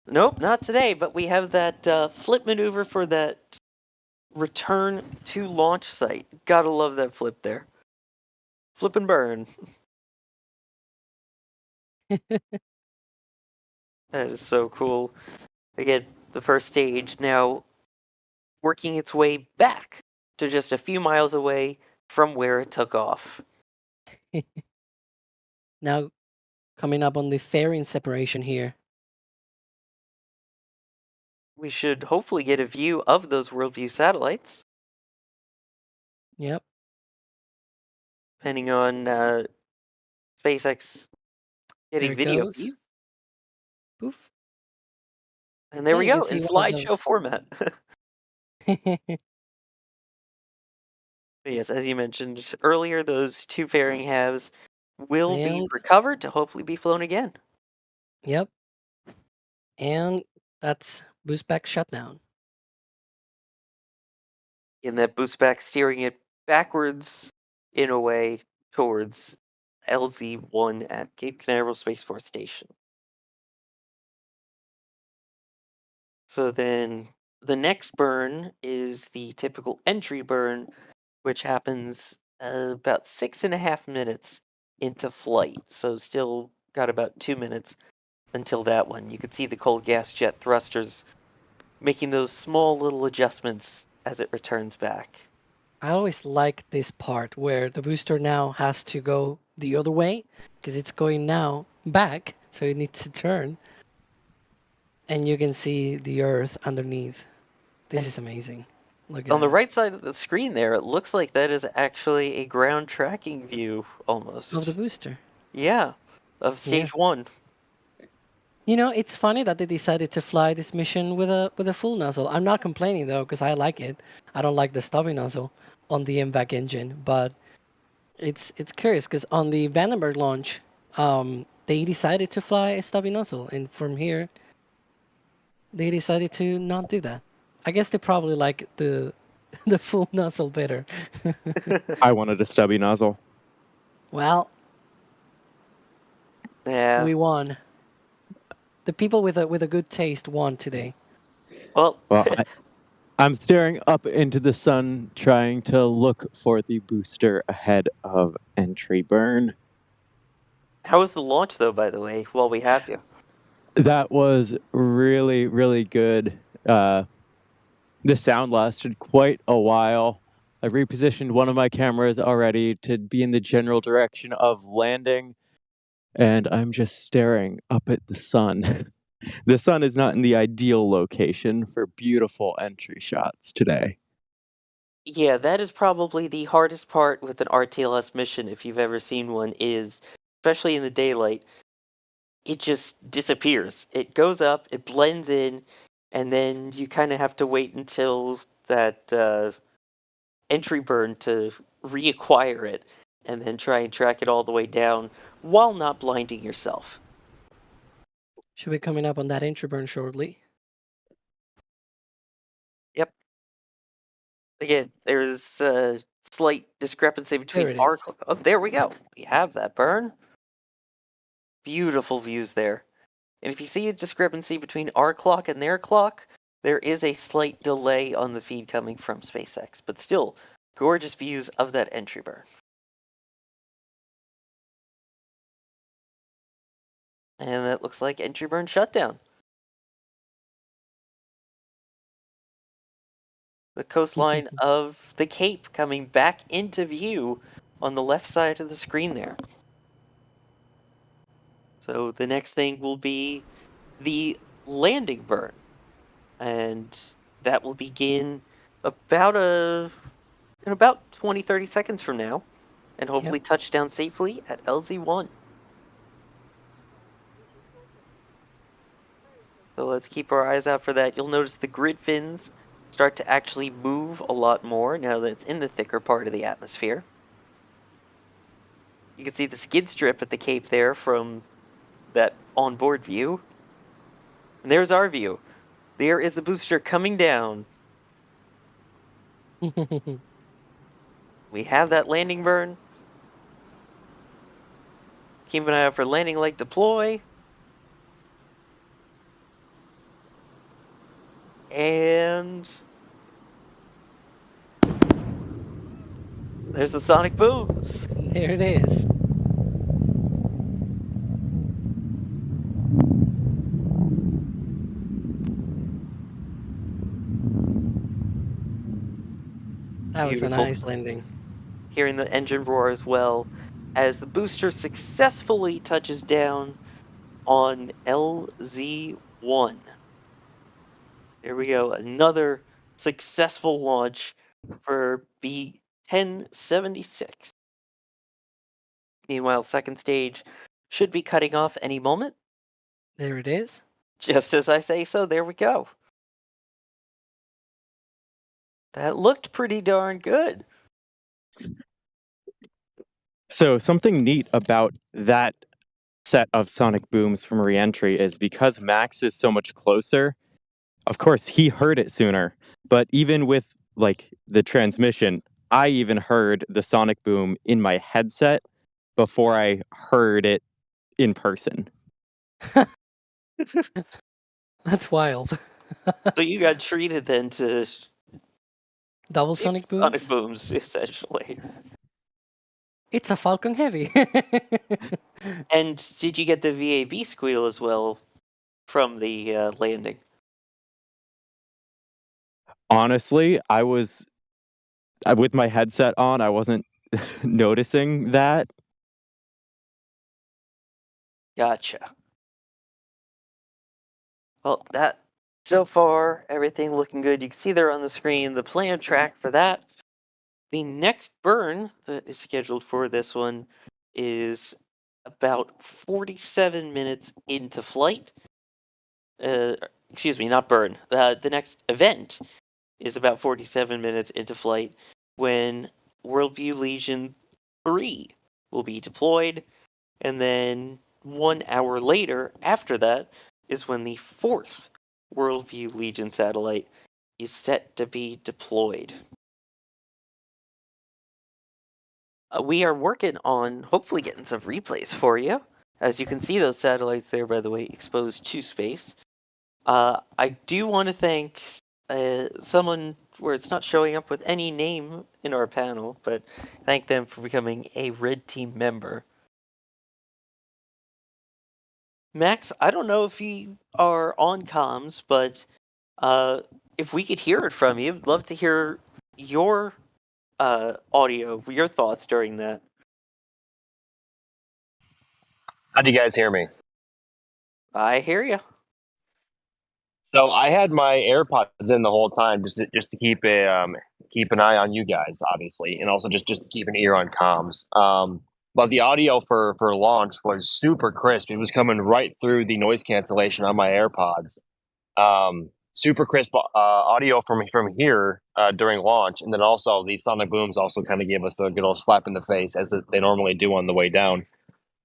Nope, not today, but we have that flip maneuver for that return to launch site. Gotta love that flip there. Flip and burn. That is so cool. Again, the first stage now working its way back to just a few miles away from where it took off. Now, coming up on the fairing separation here. We should hopefully get a view of those WorldView satellites, Yep. depending on SpaceX There getting it video goes. view. Poof. And there we Yeah, you go, can in see one of slideshow those. format. But yes, as you mentioned earlier, those 2 fairing halves will be And recovered to hopefully be flown again. yep. And that's boost back shutdown. in that boost back, steering it backwards in a way towards LZ-1 at Cape Canaveral Space Force Station. So then the next burn is the typical entry burn, which happens about 6.5 minutes into flight. So still got about 2 minutes until that one. You could see the cold gas jet thrusters making those small little adjustments as it returns back. I always like this part where the booster now has to go the other way because it's going now back, so it needs to turn. And you can see the Earth underneath. This is amazing. Look at On the that. right side of the screen there, it looks like that is actually a ground tracking view almost. Of the booster. Yeah, of stage 1. You know, it's funny that they decided to fly this mission with a full nozzle. I'm not complaining though, because I like it. I don't like the stubby nozzle on the MVAC engine, but it's curious because on the Vandenberg launch, they decided to fly a stubby nozzle, and from here, they decided to not do that. I guess they probably like the full nozzle better. I wanted a stubby nozzle. Well, Yeah. we won. The people with a good taste won today. Well, I'm staring up into the sun, trying to look for the booster ahead of entry burn. how was the launch though, by the way, while we have you? That was really, really good. The sound lasted quite a while. I repositioned one of my cameras already to be in the general direction of landing, and I'm just staring up at the sun. The sun is not in the ideal location for beautiful entry shots today. Yeah, that is probably the hardest part with an RTLS mission, if you've ever seen one, is, especially in the daylight, it just disappears. It goes up, it blends in, and then you kind of have to wait until that entry burn to reacquire it, and then try and track it all the way down while not blinding yourself. Should be coming up on that entry burn shortly. Yep. Again, there's a slight discrepancy between There it our. is. Oh, there we go. We have that burn. Beautiful views there. And if you see a discrepancy between our clock and their clock, there is a slight delay on the feed coming from SpaceX, but still gorgeous views of that entry burn. And that looks like entry burn shutdown. The coastline of the Cape coming back into view on the left side of the screen there. So the next thing will be the landing burn. And that will begin about in about 20-30 seconds from now, and hopefully touch down safely at LZ-1. So let's keep our eyes out for that. You'll notice the grid fins start to actually move a lot more now that it's in the thicker part of the atmosphere. You can see the skid strip at the Cape there from that onboard view. And there's our view. There is the booster coming down. We have that landing burn. Keep an eye out for landing light deploy. And there's the sonic booms. There it is. That was a Beautiful. nice landing. Hearing the engine roar as well as the booster successfully touches down on LZ-1. There we go, another successful launch for B-1076. Meanwhile, second stage should be cutting off any moment. There it is. Just as I say so, there we go. That looked pretty darn good. So something neat about that set of sonic booms from reentry is because Max is so much closer, of course, he heard it sooner. But even with like the transmission, I even heard the sonic boom in my headset before I heard it in person. That's wild. So you got treated then to Double sonic sonic booms? booms, essentially. It's a Falcon Heavy. And did you get the VAB squeal as well from the landing? Honestly, with my headset on, I wasn't noticing that. Gotcha. Well, that so far everything looking good. You can see there on the screen the plan track for that. The next burn that is scheduled for this one is about 47 minutes into flight. Excuse me, not burn. The next event is about 47 minutes into flight when WorldView Legion 3 will be deployed, and then 1 hour later after that is when the fourth WorldView Legion satellite is set to be deployed. We are working on hopefully getting some replays for you. As you can see, those satellites there, by the way, exposed to space. I do want to thank someone where it's not showing up with any name in our panel, but thank them for becoming a Red Team member. Max, I don't know if you are on comms, but if we could hear it from you, I'd love to hear your audio, your thoughts during that. How do you guys hear me? I hear you. So I had my AirPods in the whole time, just to keep an eye on you guys, obviously, and also just to keep an ear on comms. But the audio for launch was super crisp. It was coming right through the noise cancellation on my AirPods. Super crisp audio from here during launch, and then also the sonic booms also kind of gave us a good old slap in the face as they normally do on the way down.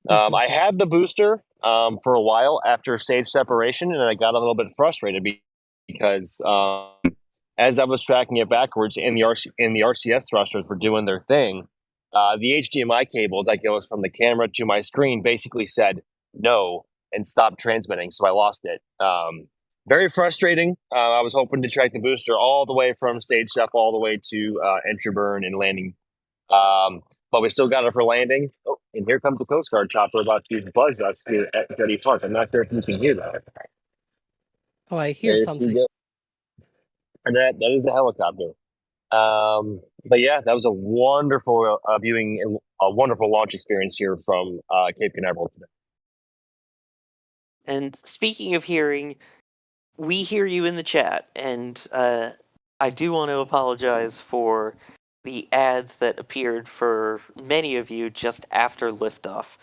I had the booster for a while after stage separation, and I got a little bit frustrated because as I was tracking it backwards and the RCS thrusters were doing their thing, the HDMI cable that goes from the camera to my screen basically said no and stopped transmitting, so I lost it. Very frustrating. I was hoping to track the booster all the way from stage sep all the way to entry burn and landing. But we still got it for landing. Oh, and here comes the Coast Guard chopper about to buzz us here at Getty Park. I'm not sure if you can hear that. Oh, I hear something. And that is a helicopter. But yeah, that was a wonderful viewing, a wonderful launch experience here from Cape Canaveral today. And speaking of hearing, we hear you in the chat, and I do want to apologize for the ads that appeared for many of you just after liftoff.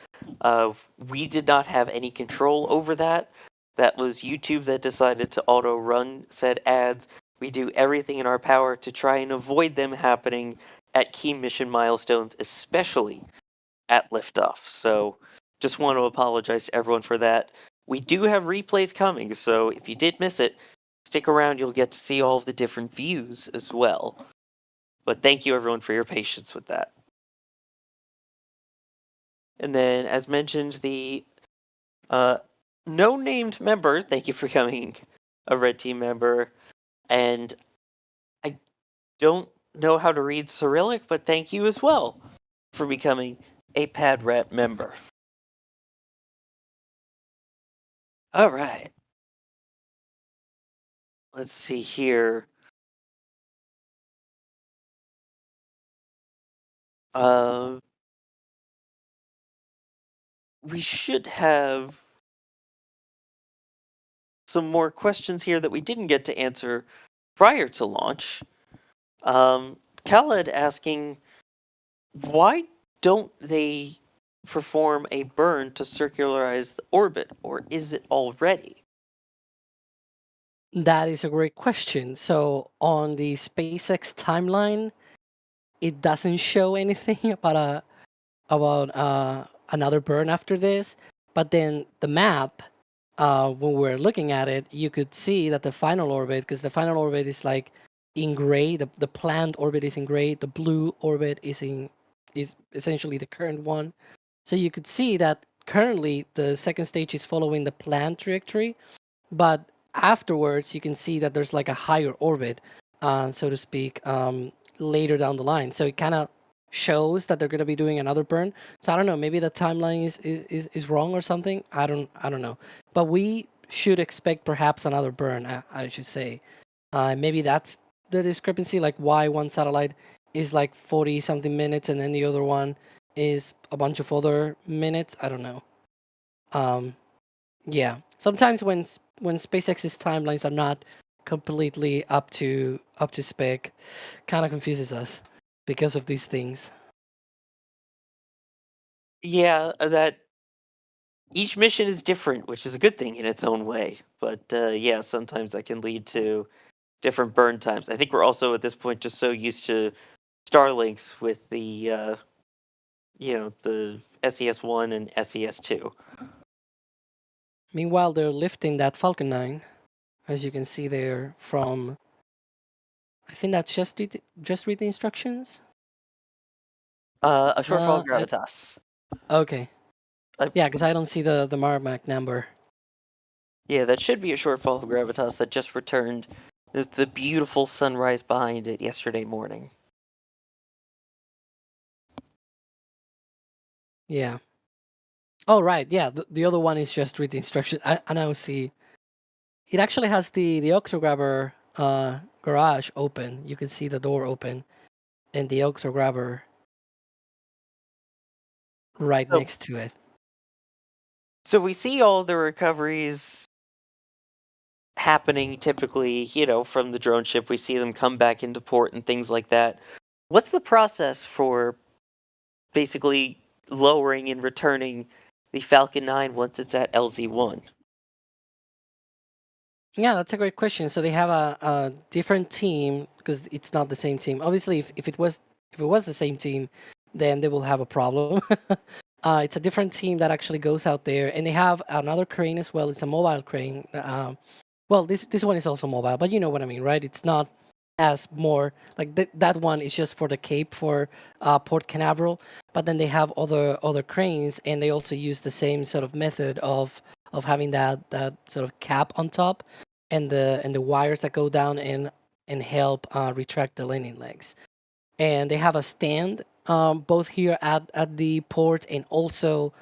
We did not have any control over that. That was YouTube that decided to auto-run said ads. We do everything in our power to try and avoid them happening at key mission milestones, especially at liftoff. So just want to apologize to everyone for that. We do have replays coming, so if you did miss it, stick around, you'll get to see all of the different views as well. But thank you everyone for your patience with that. And then, as mentioned, the no-named member, thank you for becoming a Red Team member. And I don't know how to read Cyrillic, but thank you as well for becoming a PadRat member. All right. Let's see here. We should have some more questions here that we didn't get to answer prior to launch. Khaled asking, why don't they perform a burn to circularize the orbit, or is it already? That is a great question. So on the SpaceX timeline, it doesn't show anything about another burn after this. But then the map, when we're looking at it, you could see that the final orbit, because the final orbit is like in gray. The planned orbit is in gray. The blue orbit is essentially the current one. So you could see that currently the second stage is following the planned trajectory, but afterwards you can see that there's like a higher orbit, so to speak, later down the line. So it kind of shows that they're going to be doing another burn. So I don't know, maybe the timeline is wrong or something. I don't know. But we should expect perhaps another burn, I should say. Maybe that's the discrepancy, like why one satellite is like 40 something minutes and then the other one is a bunch of other minutes. I don't know. Yeah, sometimes when SpaceX's timelines are not completely up to spec, kind of confuses us because of these things. Yeah, that each mission is different, which is a good thing in its own way. But yeah, sometimes that can lead to different burn times. I think we're also at this point just so used to Starlinks with the the SES-1 and SES-2. Meanwhile, they're lifting that Falcon 9, as you can see there from. I think that's just read the instructions. A shortfall I- gravitas. Okay. I- Yeah, because I don't see the Marmac number. Yeah, that should be a shortfall of gravitas that just returned. The beautiful sunrise behind it yesterday morning. Yeah. Oh right, yeah. The other one is just read the instructions. I now see. It actually has the octograbber garage open. You can see the door open, and the octograbber right So- next to it. So we see all the recoveries happening typically, from the drone ship. We see them come back into port and things like that. What's the process for basically lowering and returning the Falcon 9 once it's at LZ-1? Yeah, that's a great question. So they have a different team because it's not the same team. Obviously, if it was the same team, then they will have a problem. It's a different team that actually goes out there, and they have another crane as well. It's a mobile crane. Well, this one is also mobile, but you know what I mean, right? It's not as more like that one is just for the Cape for Port Canaveral, but then they have other cranes, and they also use the same sort of method of having that sort of cap on top, and the wires that go down and help retract the landing legs. And they have a stand both here at the port and also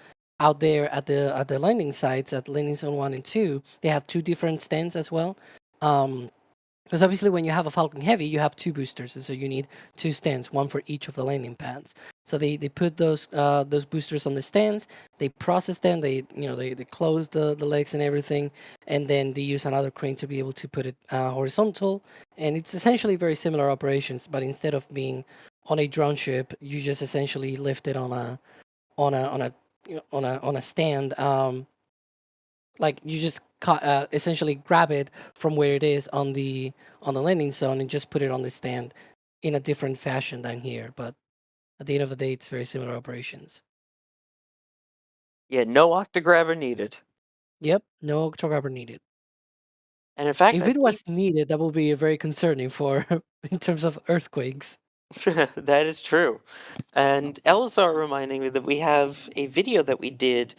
out there at the landing sites at landing zone 1 and 2. They have two different stands as well. Because obviously when you have a Falcon Heavy, you have two boosters, and so you need two stands, one for each of the landing pads. So they put those boosters on the stands, they process them, they close the legs and everything, and then they use another crane to be able to put it horizontal. And it's essentially very similar operations, but instead of being on a drone ship, you just essentially lift it on a stand. Like you just essentially grab it from where it is on the landing zone and just put it on the stand in a different fashion than here. But at the end of the day, it's very similar operations. Yeah, no octograbber needed. Yep, no octograbber needed. And in fact, If it was needed, that would be very concerning for in terms of earthquakes. that is true. And Elazar reminding me that we have a video that we did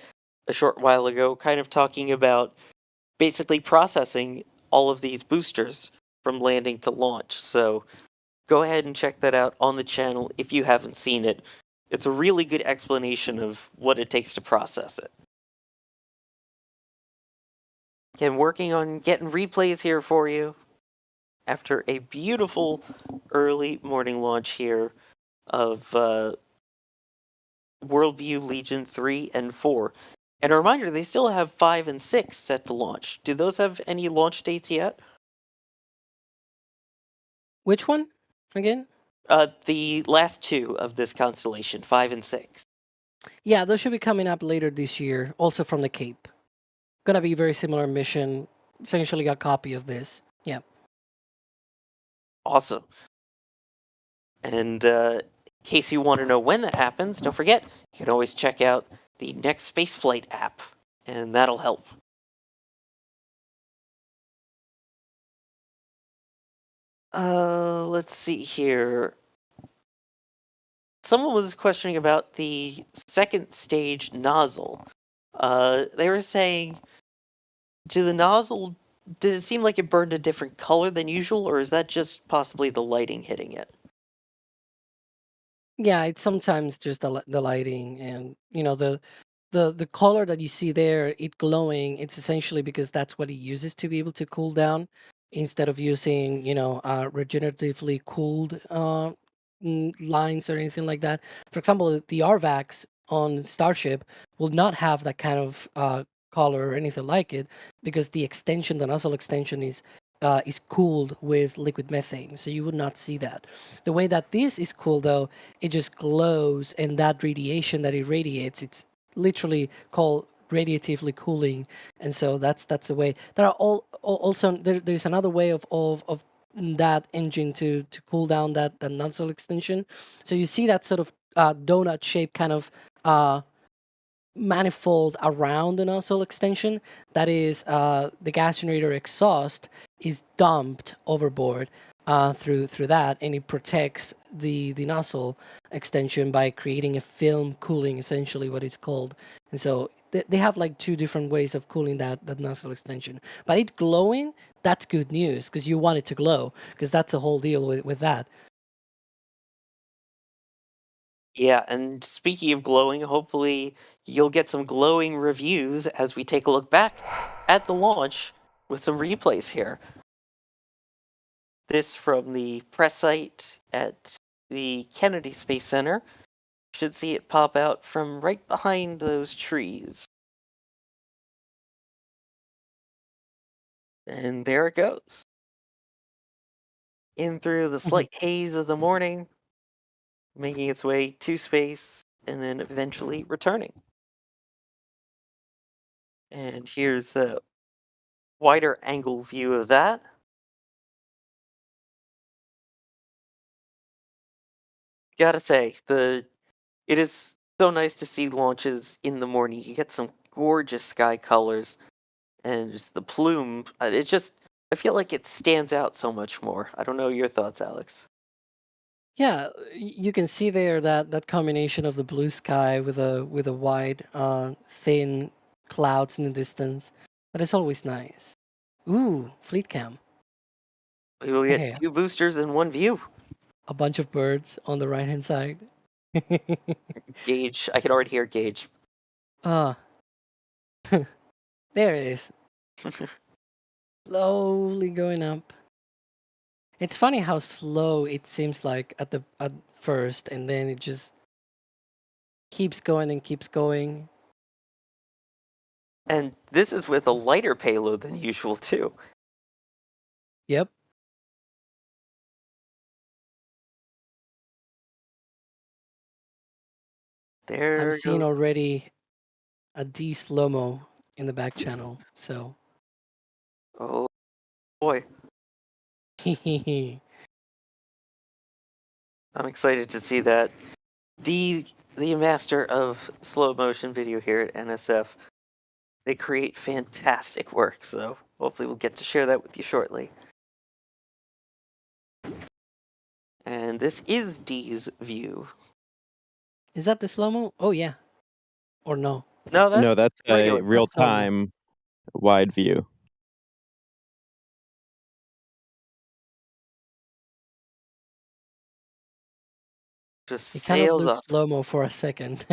a short while ago, kind of talking about basically processing all of these boosters from landing to launch. So go ahead and check that out on the channel if you haven't seen it. It's a really good explanation of what it takes to process it. Again, working on getting replays here for you after a beautiful early morning launch here of WorldView Legion 3 and 4. And a reminder, they still have 5 and 6 set to launch. Do those have any launch dates yet? Which one again? The last two of this constellation, 5 and 6. Yeah, those should be coming up later this year, also from the Cape. Gonna be very similar mission. Essentially a copy of this. Yeah. Awesome. And in case you want to know when that happens, don't forget, you can always check out the Next Spaceflight app, and that'll help. Let's see here. Someone was questioning about the second stage nozzle. They were saying, did it seem like it burned a different color than usual, or is that just possibly the lighting hitting it? Yeah, it's sometimes just the lighting, and the color that you see there, it glowing. It's essentially because that's what it uses to be able to cool down, instead of using regeneratively cooled lines or anything like that. For example, the RVACs on Starship will not have that kind of color or anything like it, because the nozzle extension is cooled with liquid methane, so you would not see that. The way that this is cooled, though, it just glows, and that radiation that it radiates, it's literally called radiatively cooling, and so that's the way. There are also there's another way of that engine to cool down that nozzle extension. So you see that sort of donut shape kind of manifold around the nozzle extension. That is the gas generator exhaust is dumped overboard through that, and it protects the nozzle extension by creating a film cooling, essentially what it's called. And so they have like two different ways of cooling that nozzle extension. But it glowing, that's good news, because you want it to glow, because that's the whole deal with that. Yeah, and speaking of glowing, hopefully you'll get some glowing reviews as we take a look back at the launch with some replays here. This from the press site at the Kennedy Space Center. Should see it pop out from right behind those trees. And there it goes. In through the slight haze of the morning, making its way to space, and then eventually returning. And here's a wider angle view of that. Gotta say, it is so nice to see launches in the morning. You get some gorgeous sky colors, and just the plume. I feel like it stands out so much more. I don't know your thoughts, Alex. Yeah, you can see there that combination of the blue sky with a wide, thin clouds in the distance. That is always nice. Ooh, fleet cam. We will get Hey, two boosters in one view. a bunch of birds on the right hand side. Gauge, I can already hear Gauge. Ah, there it is. Slowly going up. It's funny how slow it seems like at first, and then it just keeps going and keeps going. And this is with a lighter payload than usual, too. Yep. There I'm seeing goes. already a D slow-mo in the back channel, so. Oh boy. Hehehe. I'm excited to see that. D, the master of slow motion video here at NSF, they create fantastic work, so hopefully we'll get to share that with you shortly. And this is D's view. Is that the slow-mo? Oh, yeah. Or no? No, No, that's that's a regular. real time wide view. Just It kind of sails looked up. slow-mo for a second.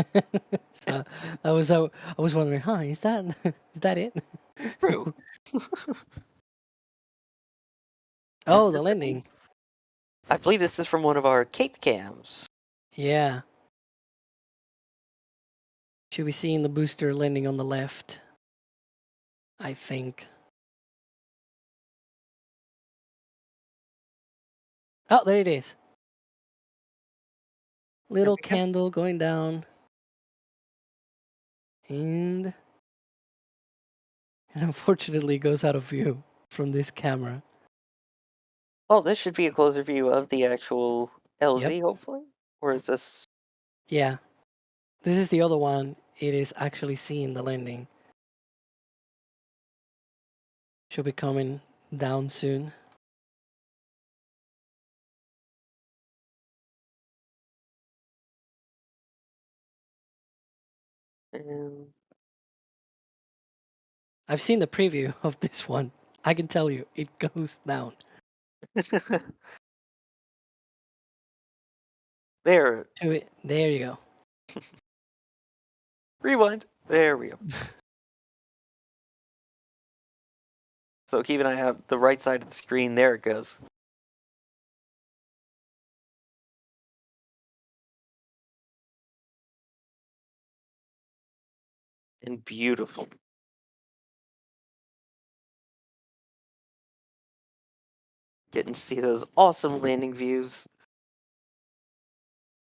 So I was wondering, huh, is that it? True. Oh, the landing. I believe this is from one of our Cape cams. Yeah. Should be seeing the booster landing on the left, I think. Oh, there it is. Little we go. candle going down. And unfortunately goes out of view from this camera. Oh, this should be a closer view of the actual LZ, Yep. hopefully? Or is this... Yeah. This is the other one. It is actually seeing the landing. Should be coming down soon. And I've seen the preview of this one. I can tell you, it goes down. there, There you go. rewind. There we go. So keep an eye out the right side of the screen. There it goes. And beautiful. Getting to see those awesome landing views.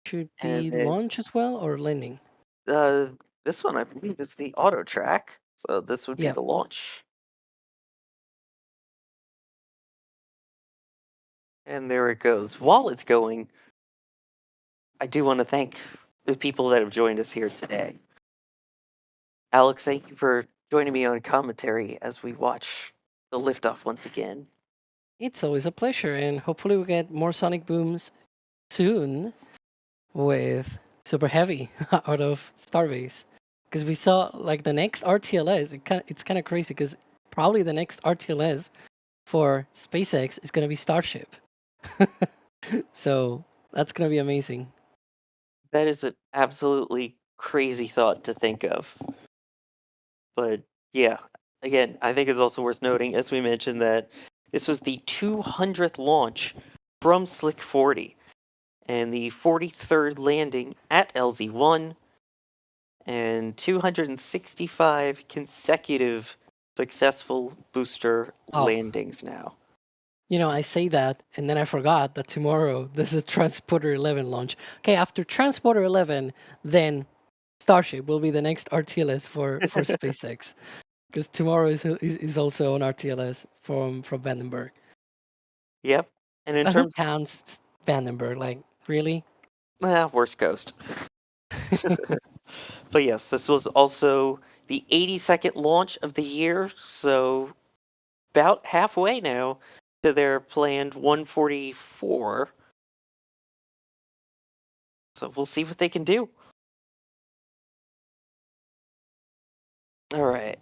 Should And be then, launch as well or landing? this one I believe is the auto track. So this would be Yep. the launch. And there it goes. While it's going, I do want to thank the people that have joined us here today. Alex, thank you for joining me on commentary as we watch the liftoff once again. It's always a pleasure, and hopefully we get more sonic booms soon with Super Heavy out of Starbase. Because we saw like the next RTLS, it's kind of crazy because probably the next RTLS for SpaceX is going to be Starship. So that's going to be amazing. That is an absolutely crazy thought to think of. But yeah, again, I think it's also worth noting, as we mentioned, that this was the 200th launch from Slick 40 and the 43rd landing at LZ1 and 265 consecutive successful booster Oh. landings now. You know, I say that, and then I forgot that tomorrow this is Transporter 11 launch. Okay, after Transporter 11, then Starship will be the next RTLS for SpaceX. Because tomorrow is also an RTLS from Vandenberg. Yep. And in Who terms counts Vandenberg? Like, really? worst coast. But yes, this was also the 82nd launch of the year, so about halfway now to their planned 144. So we'll see what they can do. All right.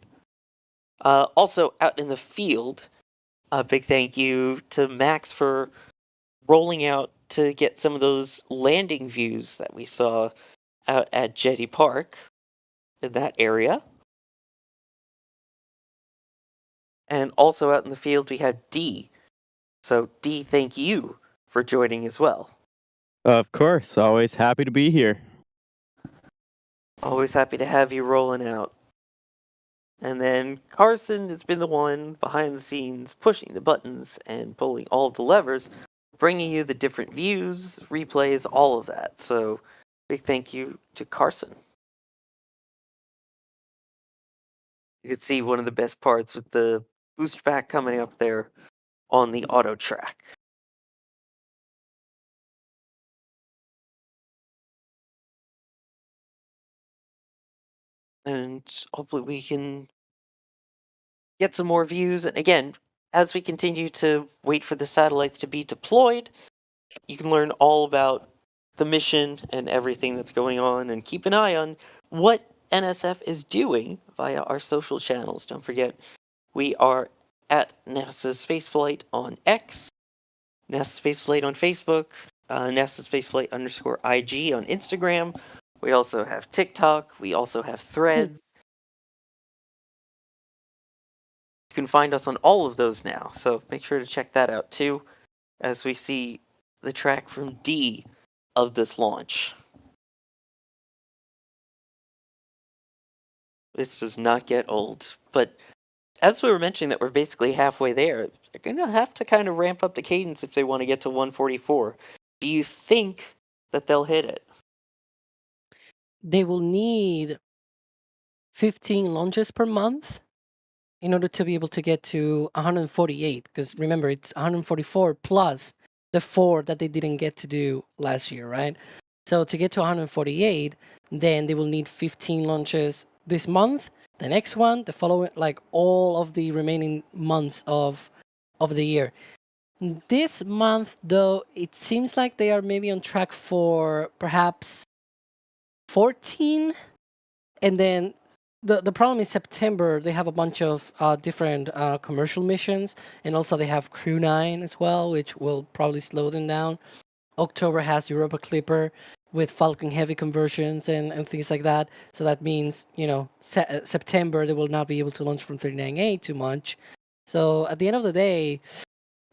Also, out in the field, a big thank you to Max for rolling out to get some of those landing views that we saw out at Jetty Park in that area. And also out in the field, we have D. So, D, thank you for joining as well. Of course, always happy to be here. Always happy to have you rolling out. And then Carson has been the one behind the scenes pushing the buttons and pulling all of the levers, bringing you the different views, replays, all of that. So, big thank you to Carson. You can see one of the best parts with the boost back coming up there on the auto track. And hopefully we can get some more views. And again, as we continue to wait for the satellites to be deployed, you can learn all about the mission and everything that's going on, and keep an eye on what NSF is doing via our social channels. Don't forget, we are at NASA Spaceflight on X, NASA Spaceflight on Facebook, NASA Spaceflight _IG on Instagram. We also have TikTok. We also have Threads. You can find us on all of those now, so make sure to check that out too, as we see the track from D of this launch. This does not get old, but as we were mentioning that we're basically halfway there, they're going to have to kind of ramp up the cadence if they want to get to 144. Do you think that they'll hit it? They will need 15 launches per month in order to be able to get to 148. Because remember, it's 144 plus the 4 that they didn't get to do last year, right? So to get to 148, then they will need 15 launches this month, the next one, the following, like all of the remaining months of the year. This month, though, it seems like they are maybe on track for perhaps 14 And then the problem is September, they have a bunch of different commercial missions, and also they have Crew 9 as well, which will probably slow them down. October has Europa Clipper with Falcon Heavy conversions and things like that. So that means, September they will not be able to launch from 39A too much. So at the end of the day,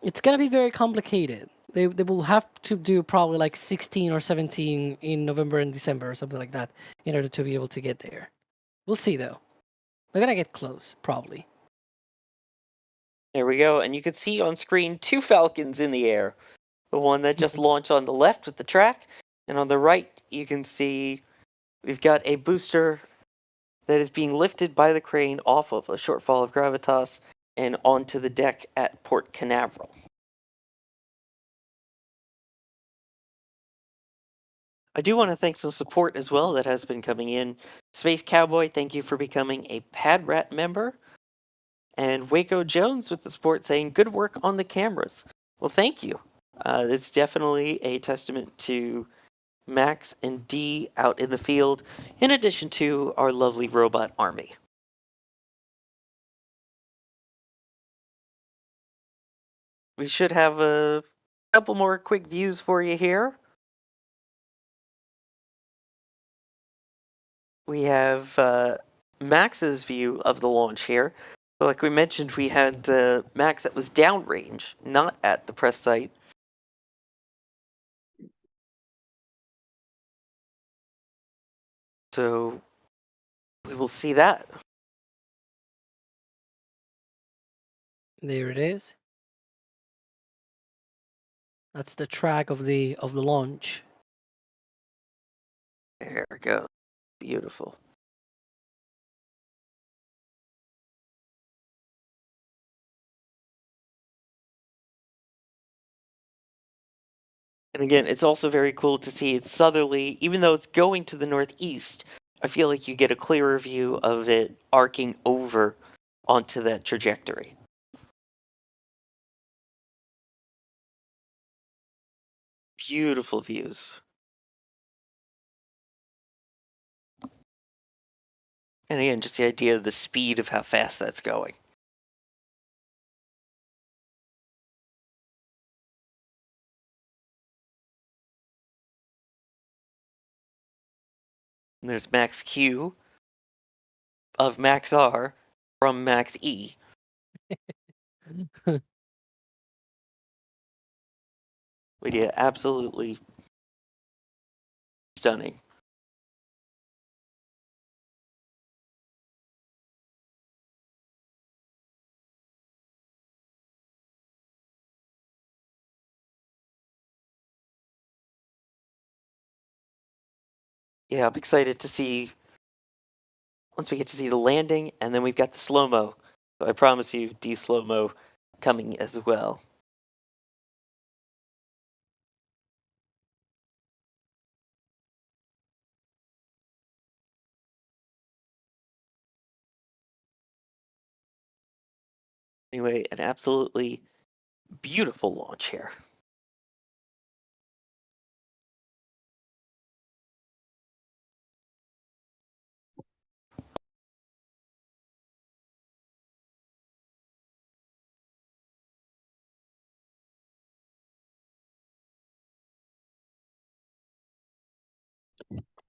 it's going to be very complicated. They will have to do probably like 16 or 17 in November and December or something like that in order to be able to get there. We'll see though. They're going to get close, probably. There we go, and you can see on screen 2 Falcons in the air. The one that just launched on the left with the track, and on the right you can see we've got a booster that is being lifted by the crane off of a shortfall of gravitas and onto the deck at Port Canaveral. I do want to thank some support as well that has been coming in. Space Cowboy, thank you for becoming a PadRat member. And Waco Jones with the support saying, good work on the cameras. Well, thank you. It's definitely a testament to Max and D out in the field, in addition to our lovely robot army. We should have a couple more quick views for you here. We have Max's view of the launch here. Like we mentioned, we had Max that was downrange, not at the press site. So we will see that. There it is. That's the track of the launch. There we go. Beautiful. And again, it's also very cool to see it's southerly, even though it's going to the northeast. I feel like you get a clearer view of it arcing over onto that trajectory. Beautiful views. And again, just the idea of the speed of how fast that's going. And there's Max Q of Maxar from Max E. But yeah, absolutely stunning. Yeah, I'm excited to see once we get to see the landing, and then we've got the slow-mo. So I promise you, D-slow-mo coming as well. Anyway, an absolutely beautiful launch here.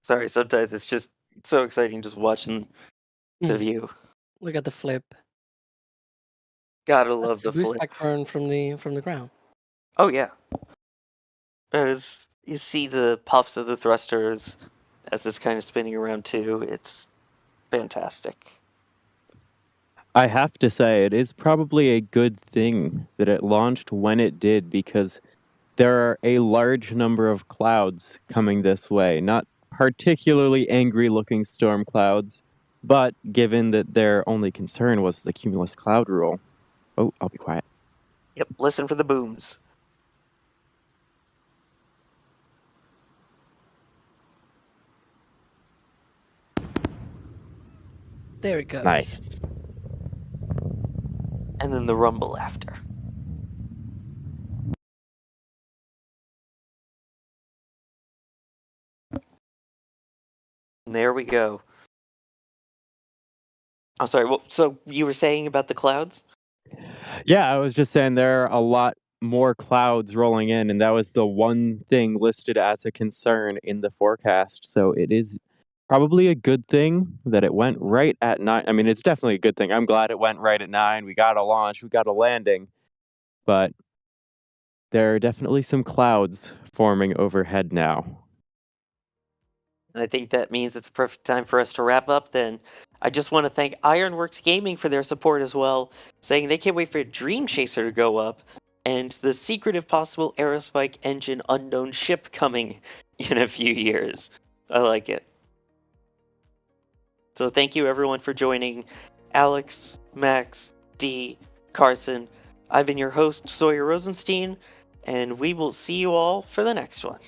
Sorry, sometimes it's just so exciting just watching the view. Look at the flip. Gotta love That's the a boost flip. back burn from the ground. Oh yeah. As you see the puffs of the thrusters as it's kind of spinning around too, it's fantastic. I have to say, it is probably a good thing that it launched when it did, because there are a large number of clouds coming this way. Not particularly angry-looking storm clouds, but given that their only concern was the cumulus cloud rule. Oh, I'll be quiet. Yep, listen for the booms. There it goes. Nice. And then the rumble after. And there we go. I'm sorry. Well, so you were saying about the clouds? Yeah, I was just saying there are a lot more clouds rolling in, and that was the one thing listed as a concern in the forecast. So it is probably a good thing that it went right at 9. I mean, it's definitely a good thing. I'm glad it went right at 9. We got a launch, we got a landing, but there are definitely some clouds forming overhead now. And I think that means it's a perfect time for us to wrap up then. I just want to thank Ironworks Gaming for their support as well, saying they can't wait for Dream Chaser to go up, and the secretive possible Aerospike engine unknown ship coming in a few years. I like it. So thank you everyone for joining. Alex, Max, D, Carson, I've been your host, Sawyer Rosenstein, and we will see you all for the next one.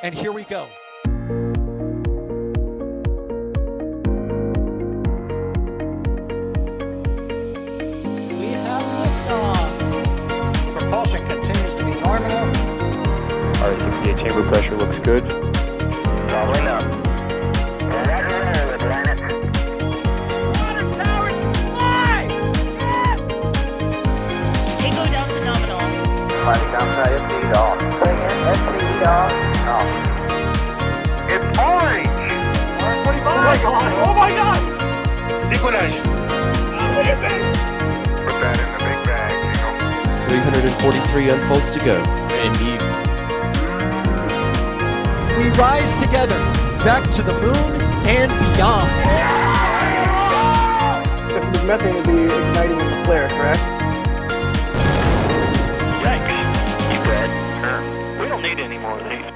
And here we go. We have liftoff. Propulsion continues to be nominal. RCPA chamber pressure looks good. Doubling up. Roger, with planet. Water power supply! Yes! Tango down to nominal. Flight downside speed off. Bring in speed off. It's orange! Oh my god! Oh my god! Décollage. Put that in the big bag, 343 unfolds to go. Indeed. We rise together back to the moon and beyond. This methane will be igniting in the flare, correct? Yikes. You bet. We don't need any more of these.